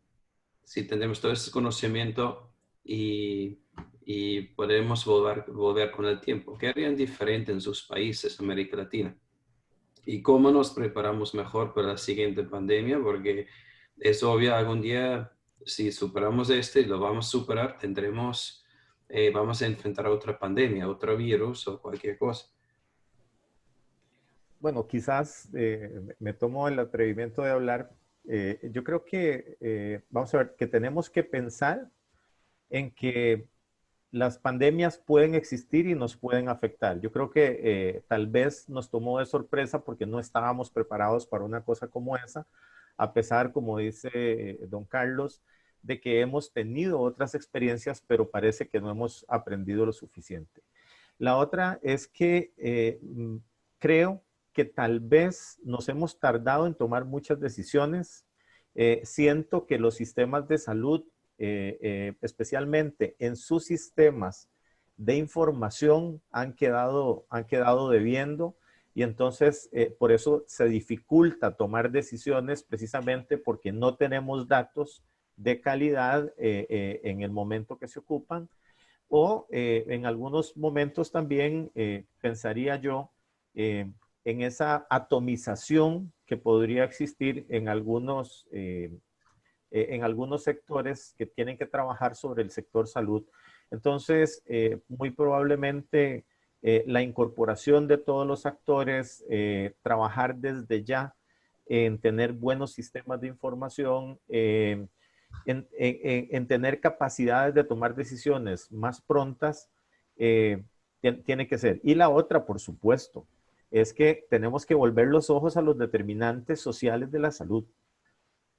si tenemos todo ese conocimiento y y podemos volver con el tiempo. ¿Qué harían diferente en sus países, América Latina? ¿Y cómo nos preparamos mejor para la siguiente pandemia? Porque es obvio, algún día, si superamos este, lo vamos a superar, vamos a enfrentar otra pandemia, otro virus o cualquier cosa. Bueno, quizás me tomo el atrevimiento de hablar. Yo creo que, vamos a ver, que tenemos que pensar en que las pandemias pueden existir y nos pueden afectar. Yo creo que tal vez nos tomó de sorpresa porque no estábamos preparados para una cosa como esa, a pesar, como dice don Carlos, de que hemos tenido otras experiencias, pero parece que no hemos aprendido lo suficiente. La otra es que creo que tal vez nos hemos tardado en tomar muchas decisiones. Siento que los sistemas de salud, especialmente en sus sistemas de información, han quedado debiendo, y entonces por eso se dificulta tomar decisiones, precisamente porque no tenemos datos de calidad en el momento que se ocupan, o en algunos momentos también pensaría yo en esa atomización que podría existir en algunos sectores que tienen que trabajar sobre el sector salud. Entonces, muy probablemente la incorporación de todos los actores, trabajar desde ya en tener buenos sistemas de información, en tener capacidades de tomar decisiones más prontas, tiene que ser. Y la otra, por supuesto, es que tenemos que volver los ojos a los determinantes sociales de la salud.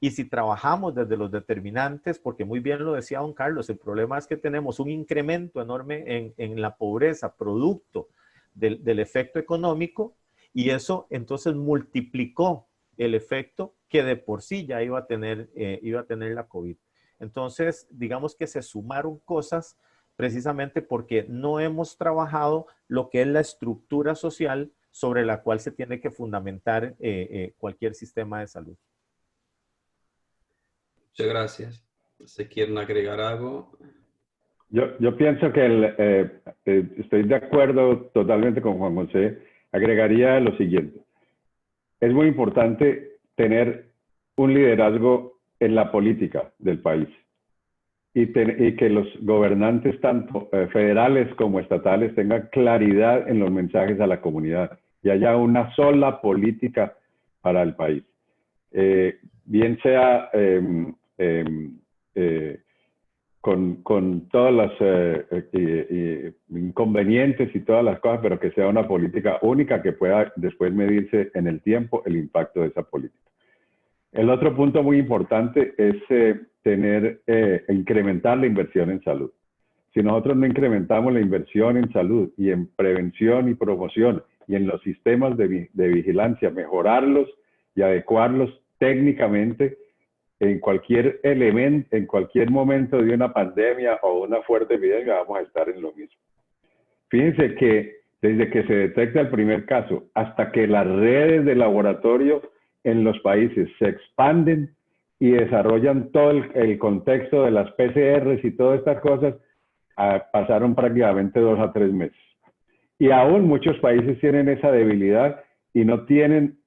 Y si trabajamos desde los determinantes, porque muy bien lo decía don Carlos, el problema es que tenemos un incremento enorme en la pobreza, producto del efecto económico, y eso entonces multiplicó el efecto que de por sí ya iba a tener la COVID. Entonces, digamos que se sumaron cosas precisamente porque no hemos trabajado lo que es la estructura social sobre la cual se tiene que fundamentar cualquier sistema de salud. Muchas gracias. ¿Se quieren agregar algo? Yo pienso que estoy de acuerdo totalmente con Juan José. Agregaría lo siguiente. Es muy importante tener un liderazgo en la política del país y que los gobernantes, tanto federales como estatales, tengan claridad en los mensajes a la comunidad y haya una sola política para el país. Bien sea con todas las inconvenientes y todas las cosas, pero que sea una política única que pueda después medirse en el tiempo el impacto de esa política. El otro punto muy importante es incrementar la inversión en salud. Si nosotros no incrementamos la inversión en salud y en prevención y promoción y en los sistemas de vigilancia, mejorarlos y adecuarlos técnicamente, en cualquier elemento, en cualquier momento de una pandemia o una fuerte epidemia, vamos a estar en lo mismo. Fíjense que desde que se detecta el primer caso hasta que las redes de laboratorio en los países se expanden y desarrollan todo el contexto de las PCRs y todas estas cosas, pasaron prácticamente 2 a 3 meses. Y aún muchos países tienen esa debilidad y no tienen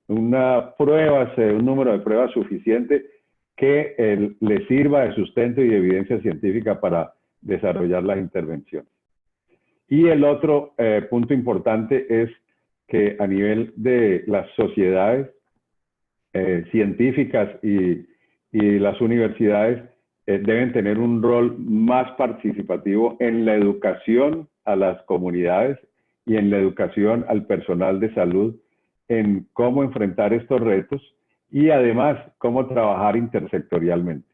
un número de pruebas suficiente que les sirva de sustento y de evidencia científica para desarrollar las intervenciones. Y el otro punto importante es que a nivel de las sociedades científicas y las universidades deben tener un rol más participativo en la educación a las comunidades y en la educación al personal de salud en cómo enfrentar estos retos y además cómo trabajar intersectorialmente.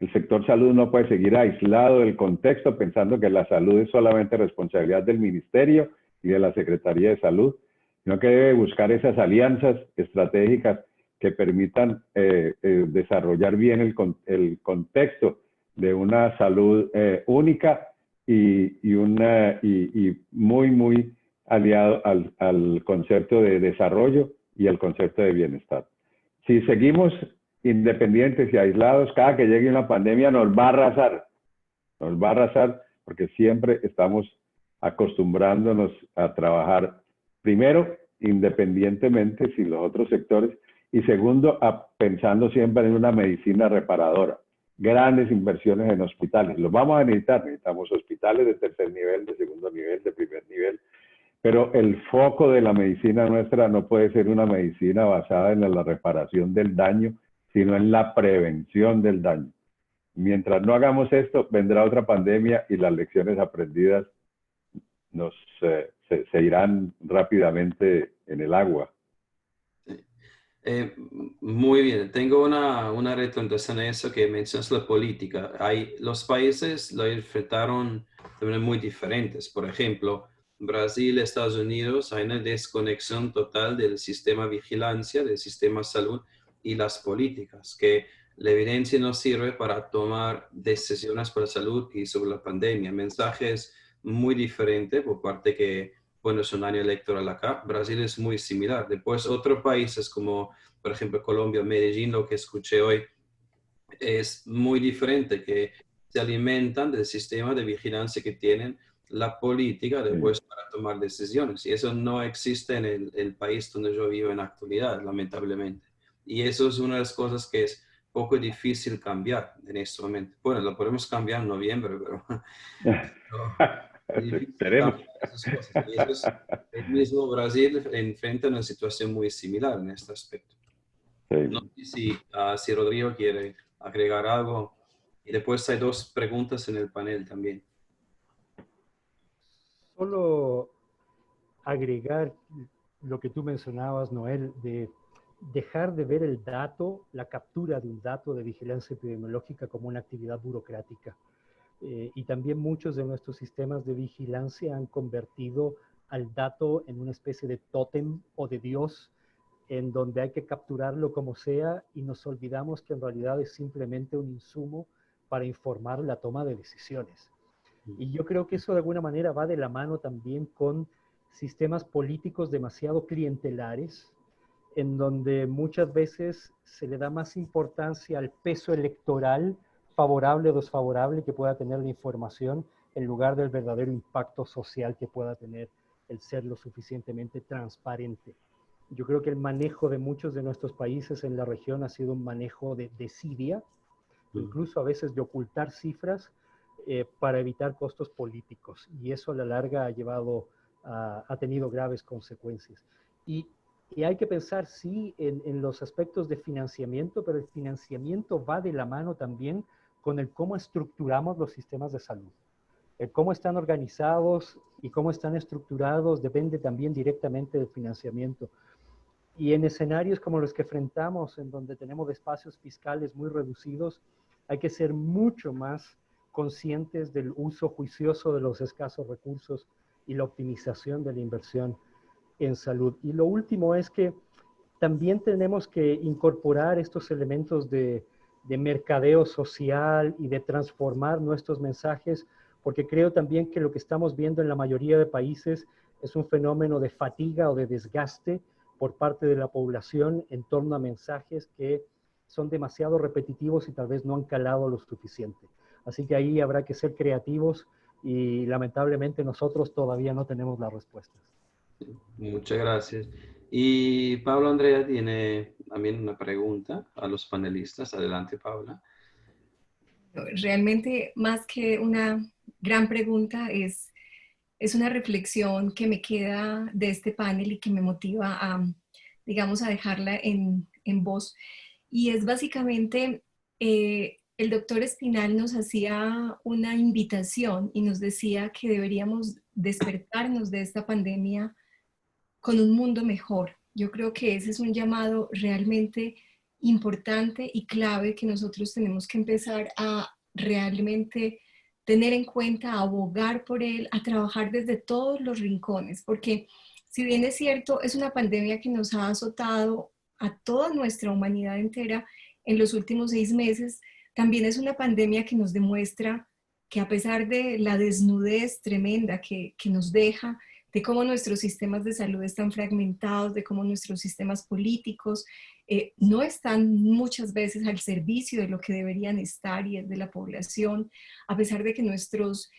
El sector salud no puede seguir aislado del contexto pensando que la salud es solamente responsabilidad del ministerio y de la Secretaría de Salud, sino que debe buscar esas alianzas estratégicas que permitan desarrollar bien el contexto de una salud única y muy aliado al concepto de desarrollo y al concepto de bienestar. Si seguimos independientes y aislados, cada que llegue una pandemia nos va a arrasar porque siempre estamos acostumbrándonos a trabajar, primero, independientemente sin los otros sectores, y segundo, pensando siempre en una medicina reparadora. Grandes inversiones en hospitales, los vamos a necesitar, necesitamos hospitales de tercer nivel, de segundo nivel, de primer nivel, pero el foco de la medicina nuestra no puede ser una medicina basada en la reparación del daño, sino en la prevención del daño. Mientras no hagamos esto, vendrá otra pandemia y las lecciones aprendidas se irán rápidamente en el agua. Muy bien, tengo una retroalimentación a eso que mencionas la política. Los países lo enfrentaron de maneras muy diferentes. Por ejemplo, Brasil, Estados Unidos, hay una desconexión total del sistema de vigilancia, del sistema de salud y las políticas, que la evidencia no sirve para tomar decisiones para la salud y sobre la pandemia. Mensajes muy diferentes por parte que, bueno, es un año electoral acá. Brasil es muy similar. Después, otros países como, por ejemplo, Colombia, Medellín, lo que escuché hoy, es muy diferente, que se alimentan del sistema de vigilancia que tienen la política después para tomar decisiones. Y eso no existe en el país donde yo vivo en la actualidad, lamentablemente. Y eso es una de las cosas que es poco difícil cambiar en este momento. Bueno, lo podemos cambiar en noviembre, pero es difícil Esperemos. cambiar esas cosas. Y eso es, el mismo Brasil enfrenta una situación muy similar en este aspecto. Sí. No sé si Rodrigo quiere agregar algo. Y después hay dos preguntas en el panel también. Solo agregar lo que tú mencionabas, Noel, de dejar de ver el dato, la captura de un dato de vigilancia epidemiológica como una actividad burocrática. Y también muchos de nuestros sistemas de vigilancia han convertido al dato en una especie de tótem o de Dios, en donde hay que capturarlo como sea y nos olvidamos que en realidad es simplemente un insumo para informar la toma de decisiones. Y yo creo que eso de alguna manera va de la mano también con sistemas políticos demasiado clientelares, en donde muchas veces se le da más importancia al peso electoral, favorable o desfavorable, que pueda tener la información, en lugar del verdadero impacto social que pueda tener el ser lo suficientemente transparente. Yo creo que el manejo de muchos de nuestros países en la región ha sido un manejo de desidia, incluso a veces de ocultar cifras para evitar costos políticos. Y eso a la larga ha tenido graves consecuencias. Y hay que pensar, sí, en los aspectos de financiamiento, pero el financiamiento va de la mano también con el cómo estructuramos los sistemas de salud. El cómo están organizados y cómo están estructurados depende también directamente del financiamiento. Y en escenarios como los que enfrentamos, en donde tenemos espacios fiscales muy reducidos, hay que ser mucho más conscientes del uso juicioso de los escasos recursos y la optimización de la inversión en salud. Y lo último es que también tenemos que incorporar estos elementos de mercadeo social y de transformar nuestros mensajes, porque creo también que lo que estamos viendo en la mayoría de países es un fenómeno de fatiga o de desgaste por parte de la población en torno a mensajes que son demasiado repetitivos y tal vez no han calado lo suficiente. Así que ahí habrá que ser creativos y lamentablemente nosotros todavía no tenemos las respuestas. Muchas gracias. Y Pablo Andrea tiene también una pregunta a los panelistas. Adelante, Paula. Realmente, más que una gran pregunta, es una reflexión que me queda de este panel y que me motiva a, digamos, a dejarla en voz. Y es básicamente, el doctor Espinal nos hacía una invitación y nos decía que deberíamos despertarnos de esta pandemia con un mundo mejor. Yo creo que ese es un llamado realmente importante y clave que nosotros tenemos que empezar a realmente tener en cuenta, a abogar por él, a trabajar desde todos los rincones, porque si bien es cierto, es una pandemia que nos ha azotado a toda nuestra humanidad entera en los últimos 6 meses, también es una pandemia que nos demuestra que a pesar de la desnudez tremenda que nos deja, de cómo nuestros sistemas de salud están fragmentados, de cómo nuestros sistemas políticos no están muchas veces al servicio de lo que deberían estar y es de la población, a pesar de que nuestros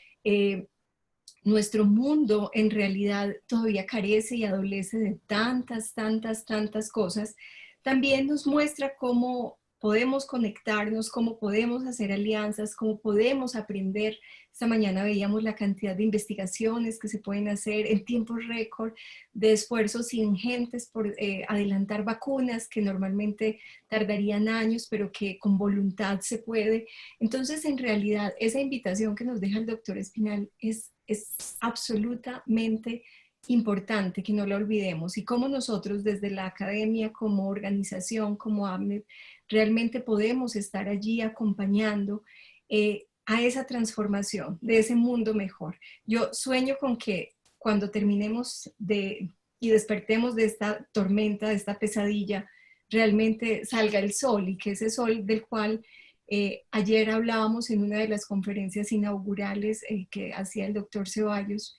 Nuestro mundo en realidad todavía carece y adolece de tantas cosas. También nos muestra cómo podemos conectarnos, cómo podemos hacer alianzas, cómo podemos aprender. Esta mañana veíamos la cantidad de investigaciones que se pueden hacer en tiempo récord, de esfuerzos ingentes por adelantar vacunas que normalmente tardarían años, pero que con voluntad se puede. Entonces, en realidad, esa invitación que nos deja el doctor Espinal es absolutamente importante, que no la olvidemos, y cómo nosotros desde la academia, como organización, como AMNET, realmente podemos estar allí acompañando a esa transformación de ese mundo mejor. Yo sueño con que cuando terminemos y despertemos de esta tormenta, de esta pesadilla, realmente salga el sol, y que ese sol del cual ayer hablábamos en una de las conferencias inaugurales que hacía el doctor Ceballos,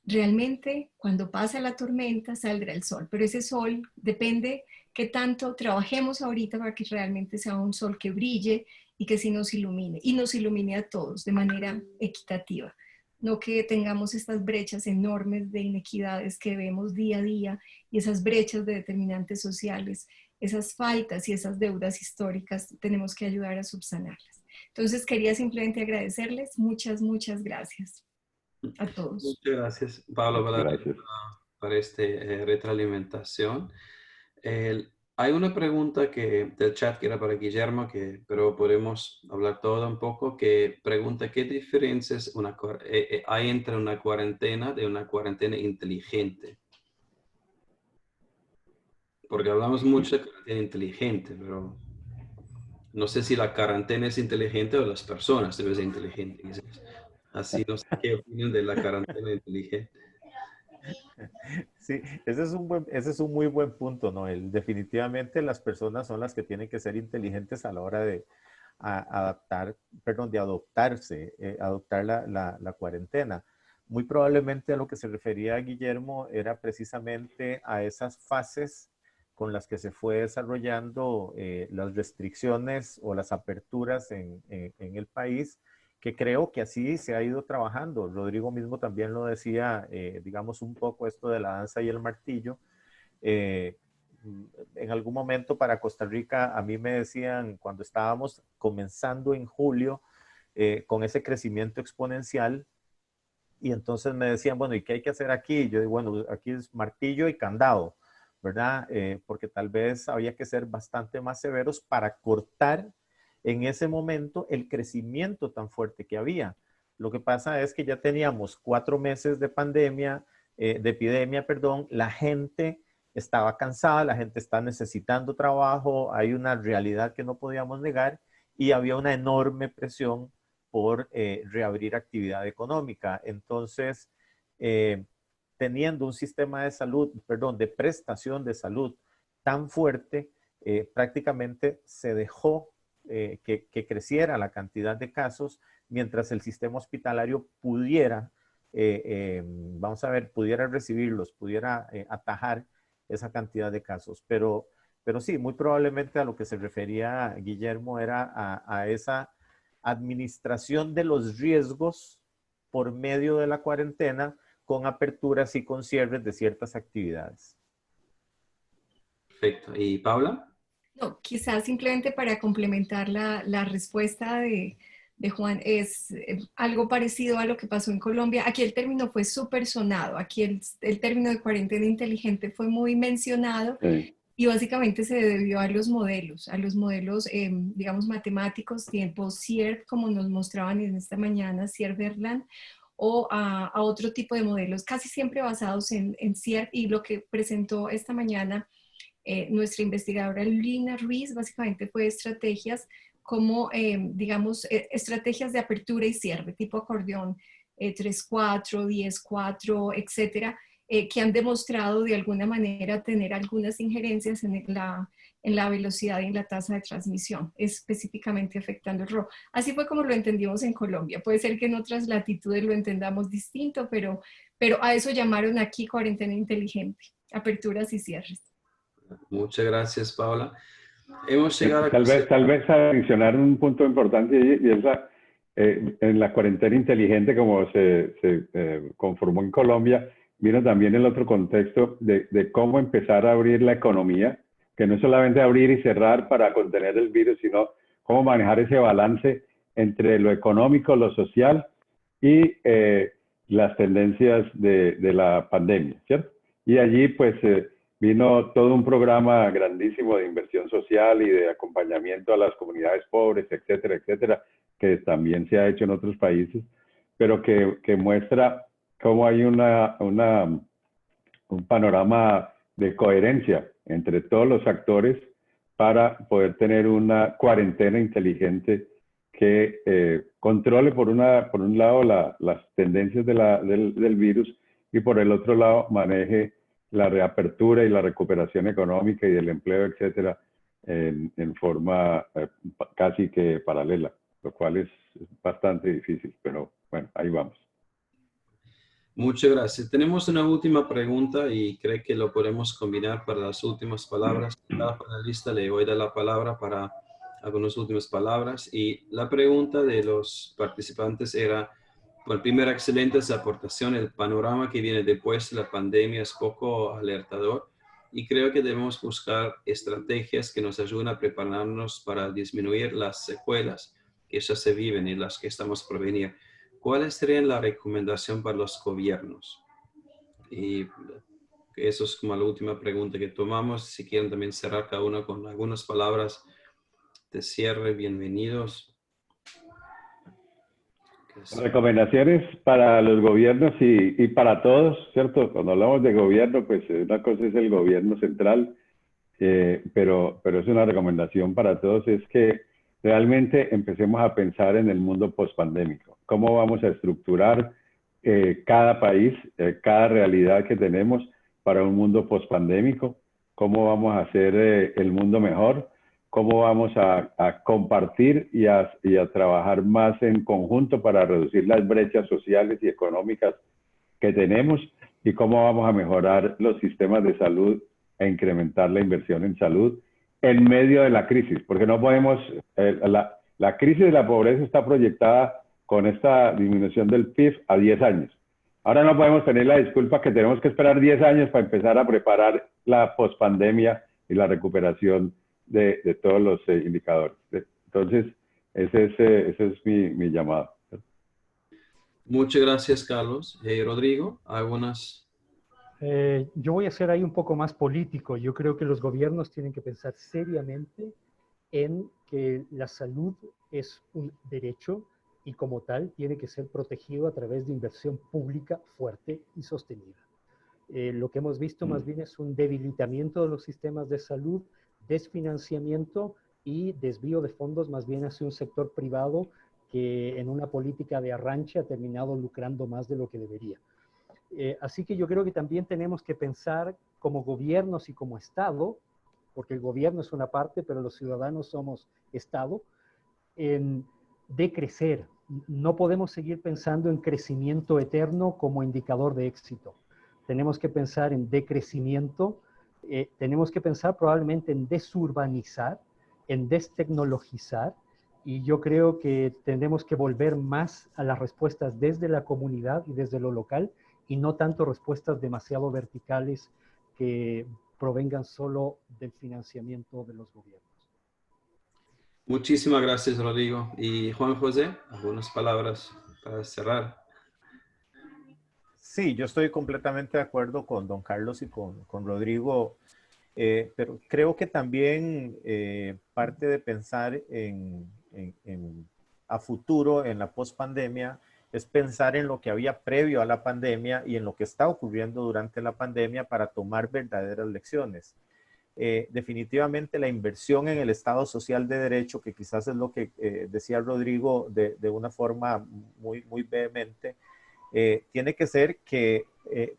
realmente cuando pasa la tormenta saldrá el sol, pero ese sol depende qué tanto trabajemos ahorita para que realmente sea un sol que brille y que sí nos ilumine, y nos ilumine a todos de manera equitativa. No que tengamos estas brechas enormes de inequidades que vemos día a día, y esas brechas de determinantes sociales, esas faltas y esas deudas históricas, tenemos que ayudar a subsanarlas. Entonces quería simplemente agradecerles, muchas gracias a todos. Muchas gracias, Pablo, Gracias. para esta retroalimentación. Hay una pregunta del chat que era para Guillermo, pero podemos hablar todo un poco, que pregunta qué diferencias hay entre una cuarentena de una cuarentena inteligente. Porque hablamos mucho de cuarentena inteligente, pero no sé si la cuarentena es inteligente o las personas deben ser inteligentes. Así no sé qué opinan de la cuarentena inteligente. Sí, ese es un muy buen punto, Noel. Definitivamente las personas son las que tienen que ser inteligentes a la hora de adoptar la cuarentena. Muy probablemente a lo que se refería Guillermo era precisamente a esas fases con las que se fue desarrollando las restricciones o las aperturas en el país, que creo que así se ha ido trabajando. Rodrigo mismo también lo decía, digamos un poco esto de la danza y el martillo. En algún momento para Costa Rica, a mí me decían, cuando estábamos comenzando en julio, con ese crecimiento exponencial, y entonces me decían, bueno, ¿y qué hay que hacer aquí? Yo digo, bueno, aquí es martillo y candado, ¿verdad? Porque tal vez había que ser bastante más severos para cortar en ese momento el crecimiento tan fuerte que había. Lo que pasa es que ya teníamos 4 meses de pandemia, de epidemia, perdón, la gente estaba cansada, la gente está necesitando trabajo, hay una realidad que no podíamos negar y había una enorme presión por reabrir actividad económica. Entonces, teniendo un sistema de salud, perdón, de prestación de salud tan fuerte, prácticamente se dejó que creciera la cantidad de casos mientras el sistema hospitalario pudiera, vamos a ver, pudiera recibirlos, pudiera atajar esa cantidad de casos. Pero sí, muy probablemente a lo que se refería Guillermo era a esa administración de los riesgos por medio de la cuarentena con aperturas y con cierres de ciertas actividades. Perfecto. ¿Y Paula? No, quizás simplemente para complementar la respuesta de Juan, es algo parecido a lo que pasó en Colombia. Aquí el término fue súper sonado, aquí el término de cuarentena inteligente fue muy mencionado. Sí. Y básicamente se debió a los modelos, digamos, matemáticos, tiempo CIERB, como nos mostraban en esta mañana, CIERB-Berland, o a otro tipo de modelos, casi siempre basados en CIERB, y lo que presentó esta mañana nuestra investigadora Lina Ruiz, básicamente fue estrategias como, digamos, estrategias de apertura y cierre, tipo acordeón, 3-4, 10-4, etcétera, que han demostrado de alguna manera tener algunas injerencias en la velocidad y en la tasa de transmisión, específicamente afectando el RO. Así fue como lo entendimos en Colombia. Puede ser que en otras latitudes lo entendamos distinto, pero a eso llamaron aquí cuarentena inteligente, aperturas y cierres. Muchas gracias, Paula. Hemos llegado tal vez adicionar un punto importante, y es en la cuarentena inteligente, como se conformó en Colombia, vino también el otro contexto de cómo empezar a abrir la economía, que no es solamente abrir y cerrar para contener el virus, sino cómo manejar ese balance entre lo económico, lo social y las tendencias de la pandemia, ¿cierto? Y allí pues vino todo un programa grandísimo de inversión social y de acompañamiento a las comunidades pobres, etcétera, etcétera, que también se ha hecho en otros países, pero que muestra cómo hay un panorama de coherencia entre todos los actores para poder tener una cuarentena inteligente que controle por un lado las tendencias del virus y por el otro lado maneje la reapertura y la recuperación económica y del empleo, etcétera, en forma casi que paralela, lo cual es bastante difícil, pero bueno, ahí vamos. Muchas gracias. Tenemos una última pregunta y creo que lo podemos combinar para las últimas palabras. Cada panelista le voy a dar la palabra para algunas últimas palabras. Y la pregunta de los participantes era, bueno, primero, excelentes aportación. El panorama que viene después de la pandemia es poco alertador y creo que debemos buscar estrategias que nos ayuden a prepararnos para disminuir las secuelas que ya se viven y las que estamos por venir. ¿Cuáles serían la recomendación para los gobiernos? Y eso es como la última pregunta que tomamos. Si quieren también cerrar cada uno con algunas palabras de cierre, bienvenidos. Recomendaciones para los gobiernos y para todos, ¿cierto? Cuando hablamos de gobierno, pues una cosa es el gobierno central, pero es una recomendación para todos, es que realmente empecemos a pensar en el mundo postpandémico. ¿Cómo vamos a estructurar cada país, cada realidad que tenemos para un mundo postpandémico? ¿Cómo vamos a hacer el mundo mejor? ¿Cómo vamos a compartir y a trabajar más en conjunto para reducir las brechas sociales y económicas que tenemos? ¿Y cómo vamos a mejorar los sistemas de salud e incrementar la inversión en salud en medio de la crisis? Porque no podemos, la crisis de la pobreza está proyectada con esta disminución del PIB a 10 años. Ahora no podemos tener la disculpa que tenemos que esperar 10 años para empezar a preparar la pospandemia y la recuperación de todos los indicadores. Entonces, ese es mi llamado. Muchas gracias, Carlos. Rodrigo, algunas... Yo voy a ser ahí un poco más político. Yo creo que los gobiernos tienen que pensar seriamente en que la salud es un derecho y como tal tiene que ser protegido a través de inversión pública fuerte y sostenida. Lo que hemos visto más bien es un debilitamiento de los sistemas de salud, desfinanciamiento y desvío de fondos más bien hacia un sector privado que en una política de arranque ha terminado lucrando más de lo que debería. Así que yo creo que también tenemos que pensar como gobiernos y como Estado, porque el gobierno es una parte, pero los ciudadanos somos Estado, en decrecer. No podemos seguir pensando en crecimiento eterno como indicador de éxito. Tenemos que pensar en decrecimiento, tenemos que pensar probablemente en desurbanizar, en destecnologizar, y yo creo que tenemos que volver más a las respuestas desde la comunidad y desde lo local, y no tanto respuestas demasiado verticales que provengan solo del financiamiento de los gobiernos. Muchísimas gracias, Rodrigo. Y Juan José, algunas palabras para cerrar. Sí, yo estoy completamente de acuerdo con don Carlos y con Rodrigo, pero creo que también parte de pensar a futuro en la pospandemia es pensar en lo que había previo a la pandemia y en lo que está ocurriendo durante la pandemia para tomar verdaderas lecciones. Definitivamente la inversión en el Estado Social de Derecho, que quizás es lo que decía Rodrigo de una forma muy, muy vehemente, tiene que ser que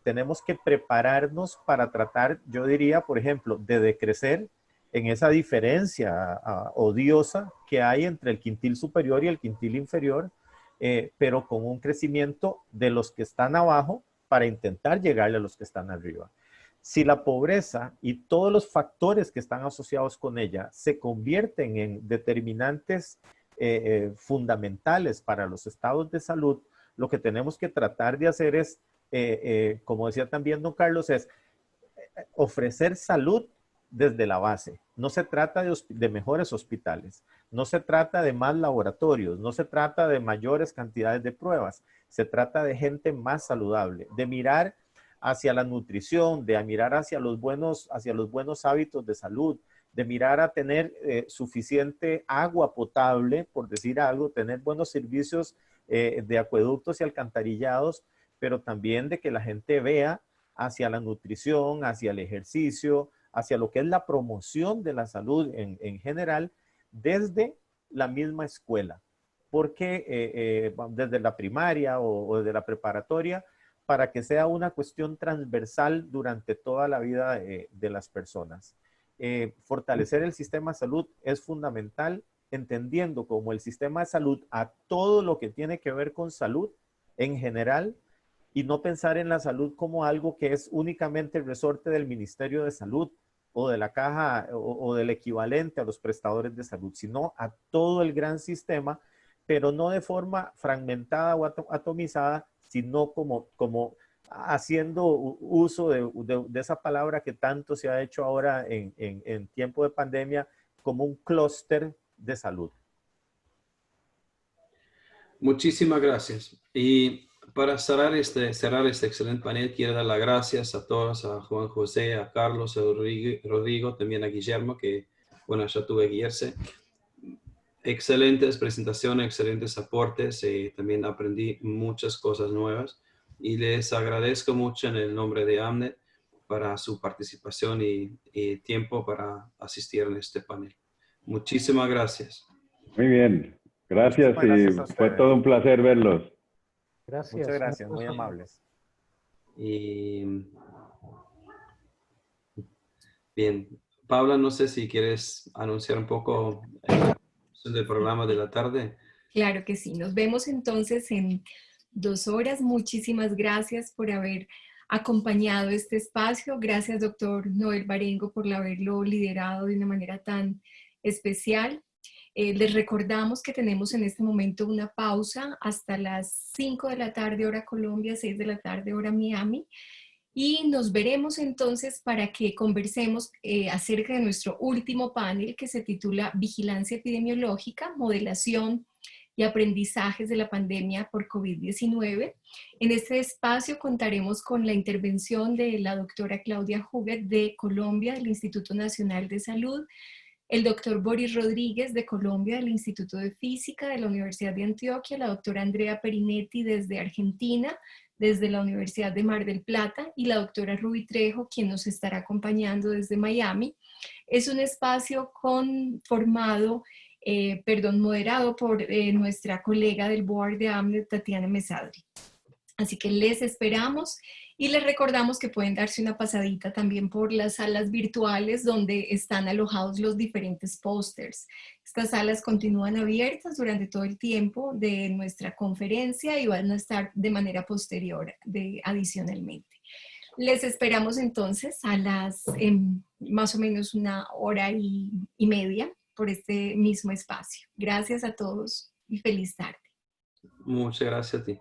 tenemos que prepararnos para tratar, yo diría, por ejemplo, de decrecer en esa diferencia odiosa que hay entre el quintil superior y el quintil inferior, pero con un crecimiento de los que están abajo para intentar llegarle a los que están arriba. Si la pobreza y todos los factores que están asociados con ella se convierten en determinantes fundamentales para los estados de salud, lo que tenemos que tratar de hacer es, como decía también don Carlos, es ofrecer salud desde la base. No se trata de mejores hospitales, no se trata de más laboratorios, no se trata de mayores cantidades de pruebas, se trata de gente más saludable, de mirar hacia la nutrición, de mirar hacia los buenos hábitos de salud, de mirar a tener suficiente agua potable, por decir algo, tener buenos servicios de acueductos y alcantarillados, pero también de que la gente vea hacia la nutrición, hacia el ejercicio, hacia lo que es la promoción de la salud en general, desde la misma escuela. Porque desde la primaria o desde la preparatoria, para que sea una cuestión transversal durante toda la vida de las personas. Fortalecer el sistema de salud es fundamental, entendiendo como el sistema de salud a todo lo que tiene que ver con salud en general, y no pensar en la salud como algo que es únicamente el resorte del Ministerio de Salud o de la caja o del equivalente a los prestadores de salud, sino a todo el gran sistema, pero no de forma fragmentada o atomizada, sino como haciendo uso de esa palabra que tanto se ha hecho ahora en tiempo de pandemia, como un clúster de salud. Muchísimas gracias. Y para cerrar este excelente panel, quiero dar las gracias a todos, a Juan José, a Carlos, a Rodrigo, también a Guillermo, que, bueno, ya tuve que irse. Excelentes presentaciones, excelentes aportes, también aprendí muchas cosas nuevas y les agradezco mucho en el nombre de AMNET para su participación y tiempo para asistir en este panel. Muchísimas gracias. Muy bien, gracias y fue todo un placer verlos. Gracias. Muchas gracias, muy amables. Y bien, Paula, no sé si quieres anunciar un poco del programa de la tarde. Claro que sí. Nos vemos entonces en 2 horas. Muchísimas gracias por haber acompañado este espacio. Gracias, doctor Noel Barengo, por haberlo liderado de una manera tan especial. Les recordamos que tenemos en este momento una pausa hasta las 5 de la tarde, hora Colombia, 6 de la tarde, hora Miami. Y nos veremos entonces para que conversemos acerca de nuestro último panel que se titula Vigilancia epidemiológica, modelación y aprendizajes de la pandemia por COVID-19. En este espacio contaremos con la intervención de la doctora Claudia Huguet de Colombia, del Instituto Nacional de Salud, el doctor Boris Rodríguez de Colombia, del Instituto de Física de la Universidad de Antioquia, la doctora Andrea Perinetti desde Argentina, desde la Universidad de Mar del Plata, y la doctora Ruby Trejo, quien nos estará acompañando desde Miami. Es un espacio moderado por nuestra colega del board de AMNET, Tatiana Mesadri. Así que les esperamos y les recordamos que pueden darse una pasadita también por las salas virtuales donde están alojados los diferentes pósters. Estas salas continúan abiertas durante todo el tiempo de nuestra conferencia y van a estar de manera posterior adicionalmente. Les esperamos entonces a las más o menos 1:30 por este mismo espacio. Gracias a todos y feliz tarde. Muchas gracias a ti.